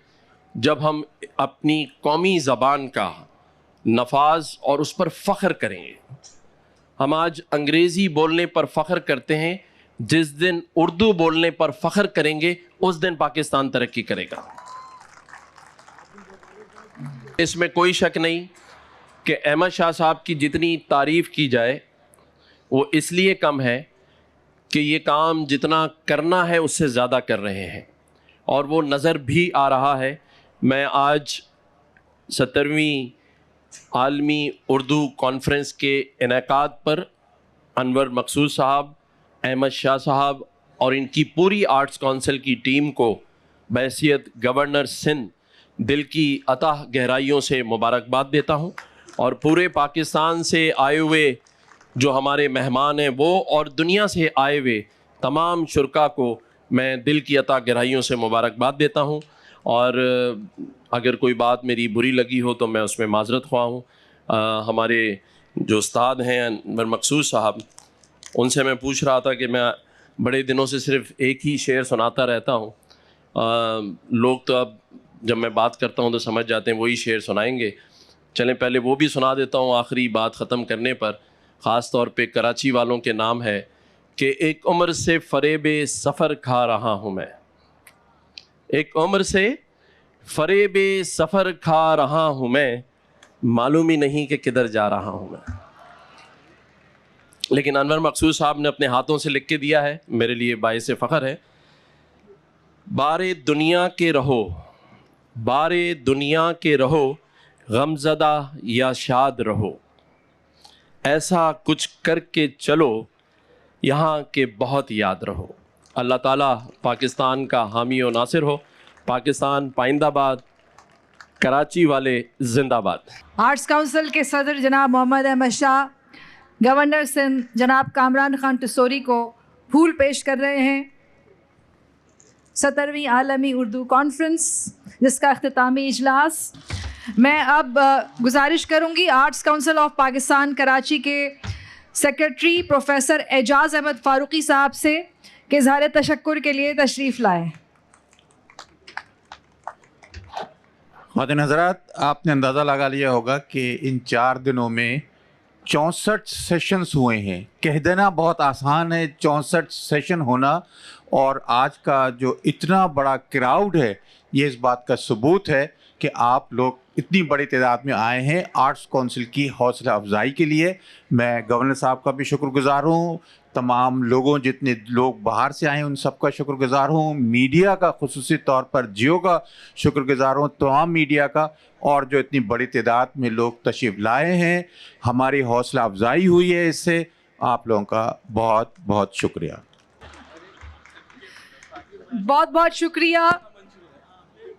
जब हम अपनी कौमी ज़बान का नफाज और उस पर फ़ख्र करेंगे। हम आज अंग्रेज़ी बोलने पर फ़ख्र करते हैं, जिस दिन उर्दू बोलने पर फ़ख्र करेंगे उस दिन पाकिस्तान तरक्की करेगा। इसमें कोई शक नहीं कि अहमद शाह साहब की जितनी तारीफ़ की जाए वो इसलिए कम है कि ये काम जितना करना है उससे ज़्यादा कर रहे हैं, और वो नज़र भी आ रहा है। मैं आज 17वीं आलमी उर्दू कॉन्फ्रेंस के इनेकाद पर अनवर मकसूद साहब, अहमद शाह साहब और इनकी पूरी आर्ट्स काउंसिल की टीम को बहैसियत गवर्नर सिंध दिल की अताह गहराइयों से मुबारकबाद देता हूँ, और पूरे पाकिस्तान से आए हुए जो हमारे मेहमान हैं वो और दुनिया से आए हुए तमाम शुरका को मैं दिल की अताह गहराइयों से मुबारकबाद देता हूँ। और अगर कोई बात मेरी बुरी लगी हो तो मैं उसमें माजरत ख्वाह हूँ। हमारे जो उस्ताद हैं अनवर मकसूद साहब, उनसे मैं पूछ रहा था कि मैं बड़े दिनों से सिर्फ़ एक ही शेर सुनाता रहता हूँ। लोग तो अब जब मैं बात करता हूँ तो समझ जाते हैं वही शेर सुनाएंगे। चलें पहले वो भी सुना देता हूँ आखिरी बात ख़त्म करने पर। ख़ास तौर पे कराची वालों के नाम है कि एक उम्र से फ़रेबे सफ़र खा रहा हूँ मैं, एक उम्र से फ़रेबे सफ़र खा रहा हूँ मैं, मालूम ही नहीं कि किधर जा रहा हूँ मैं। लेकिन अनवर मकसूद साहब ने अपने हाथों से लिख के दिया है, मेरे लिए बाइस फ़ख्र है। बारे दुनिया के रहो, बारे दुनिया के रहो, गमज़दा या शाद रहो, ऐसा कुछ करके चलो यहाँ के बहुत याद रहो। अल्लाह ताला पाकिस्तान का हामी और नासिर हो। पाकिस्तान पाइंदाबाद, कराची वाले जिंदाबाद। आर्ट्स काउंसिल के सदर जनाब मोहम्मद अहमद शाह, गवर्नर सिंध जनाब कामरान खान टसोरी को फूल पेश कर रहे हैं। 17वीं आलमी उर्दू कॉन्फ्रेंस जिसका अख्तितामी इजलास। मैं अब गुजारिश करूंगी arts council of Pakistan Karachi के सेक्रेटरी प्रोफेसर एजाज़ अहमद फ़ारूकी साहब से कि इज़हार तशक्कुर के लिए तशरीफ़ लाएँ। ख़वातीन हज़रात, आपने अंदाज़ा लगा लिया होगा कि इन 4 दिनों में 64 सेशंस हुए हैं। कह देना बहुत आसान है 64 सेशन होना, और आज का जो इतना बड़ा क्राउड है ये इस बात का सबूत है कि आप लोग इतनी बड़ी तादाद में आए हैं आर्ट्स काउंसिल की हौसला अफजाई के लिए। मैं गवर्नर साहब का भी शुक्रगुजार हूँ, तमाम लोगों जितने लोग बाहर से आए हैं उन सब का शुक्रगुजार हूँ, मीडिया का खुसूसी तौर पर जियो का शुक्रगुजार हूँ, तमाम मीडिया का, और जो इतनी बड़ी तादाद में लोग तशरीफ़ लाए हैं, हमारी हौसला अफजाई हुई है, इससे आप लोगों का बहुत बहुत शुक्रिया। बहुत बहुत शुक्रिया।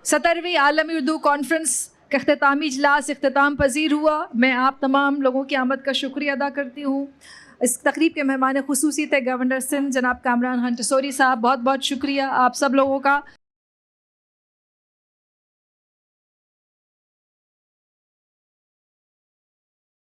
17वीं आलमी उर्दू कॉन्फ्रेंस का अख्तामी इजलास अख्ताम पजीर हुआ। मैं आप तमाम लोगों की आमद का शुक्रिया अदा करती हूँ। इस तकरीब के मेहमान खुसूसी थे गवर्नर सिंध जनाब कामरान खान टसोरी साहब। बहुत बहुत शुक्रिया आप सब लोगों का।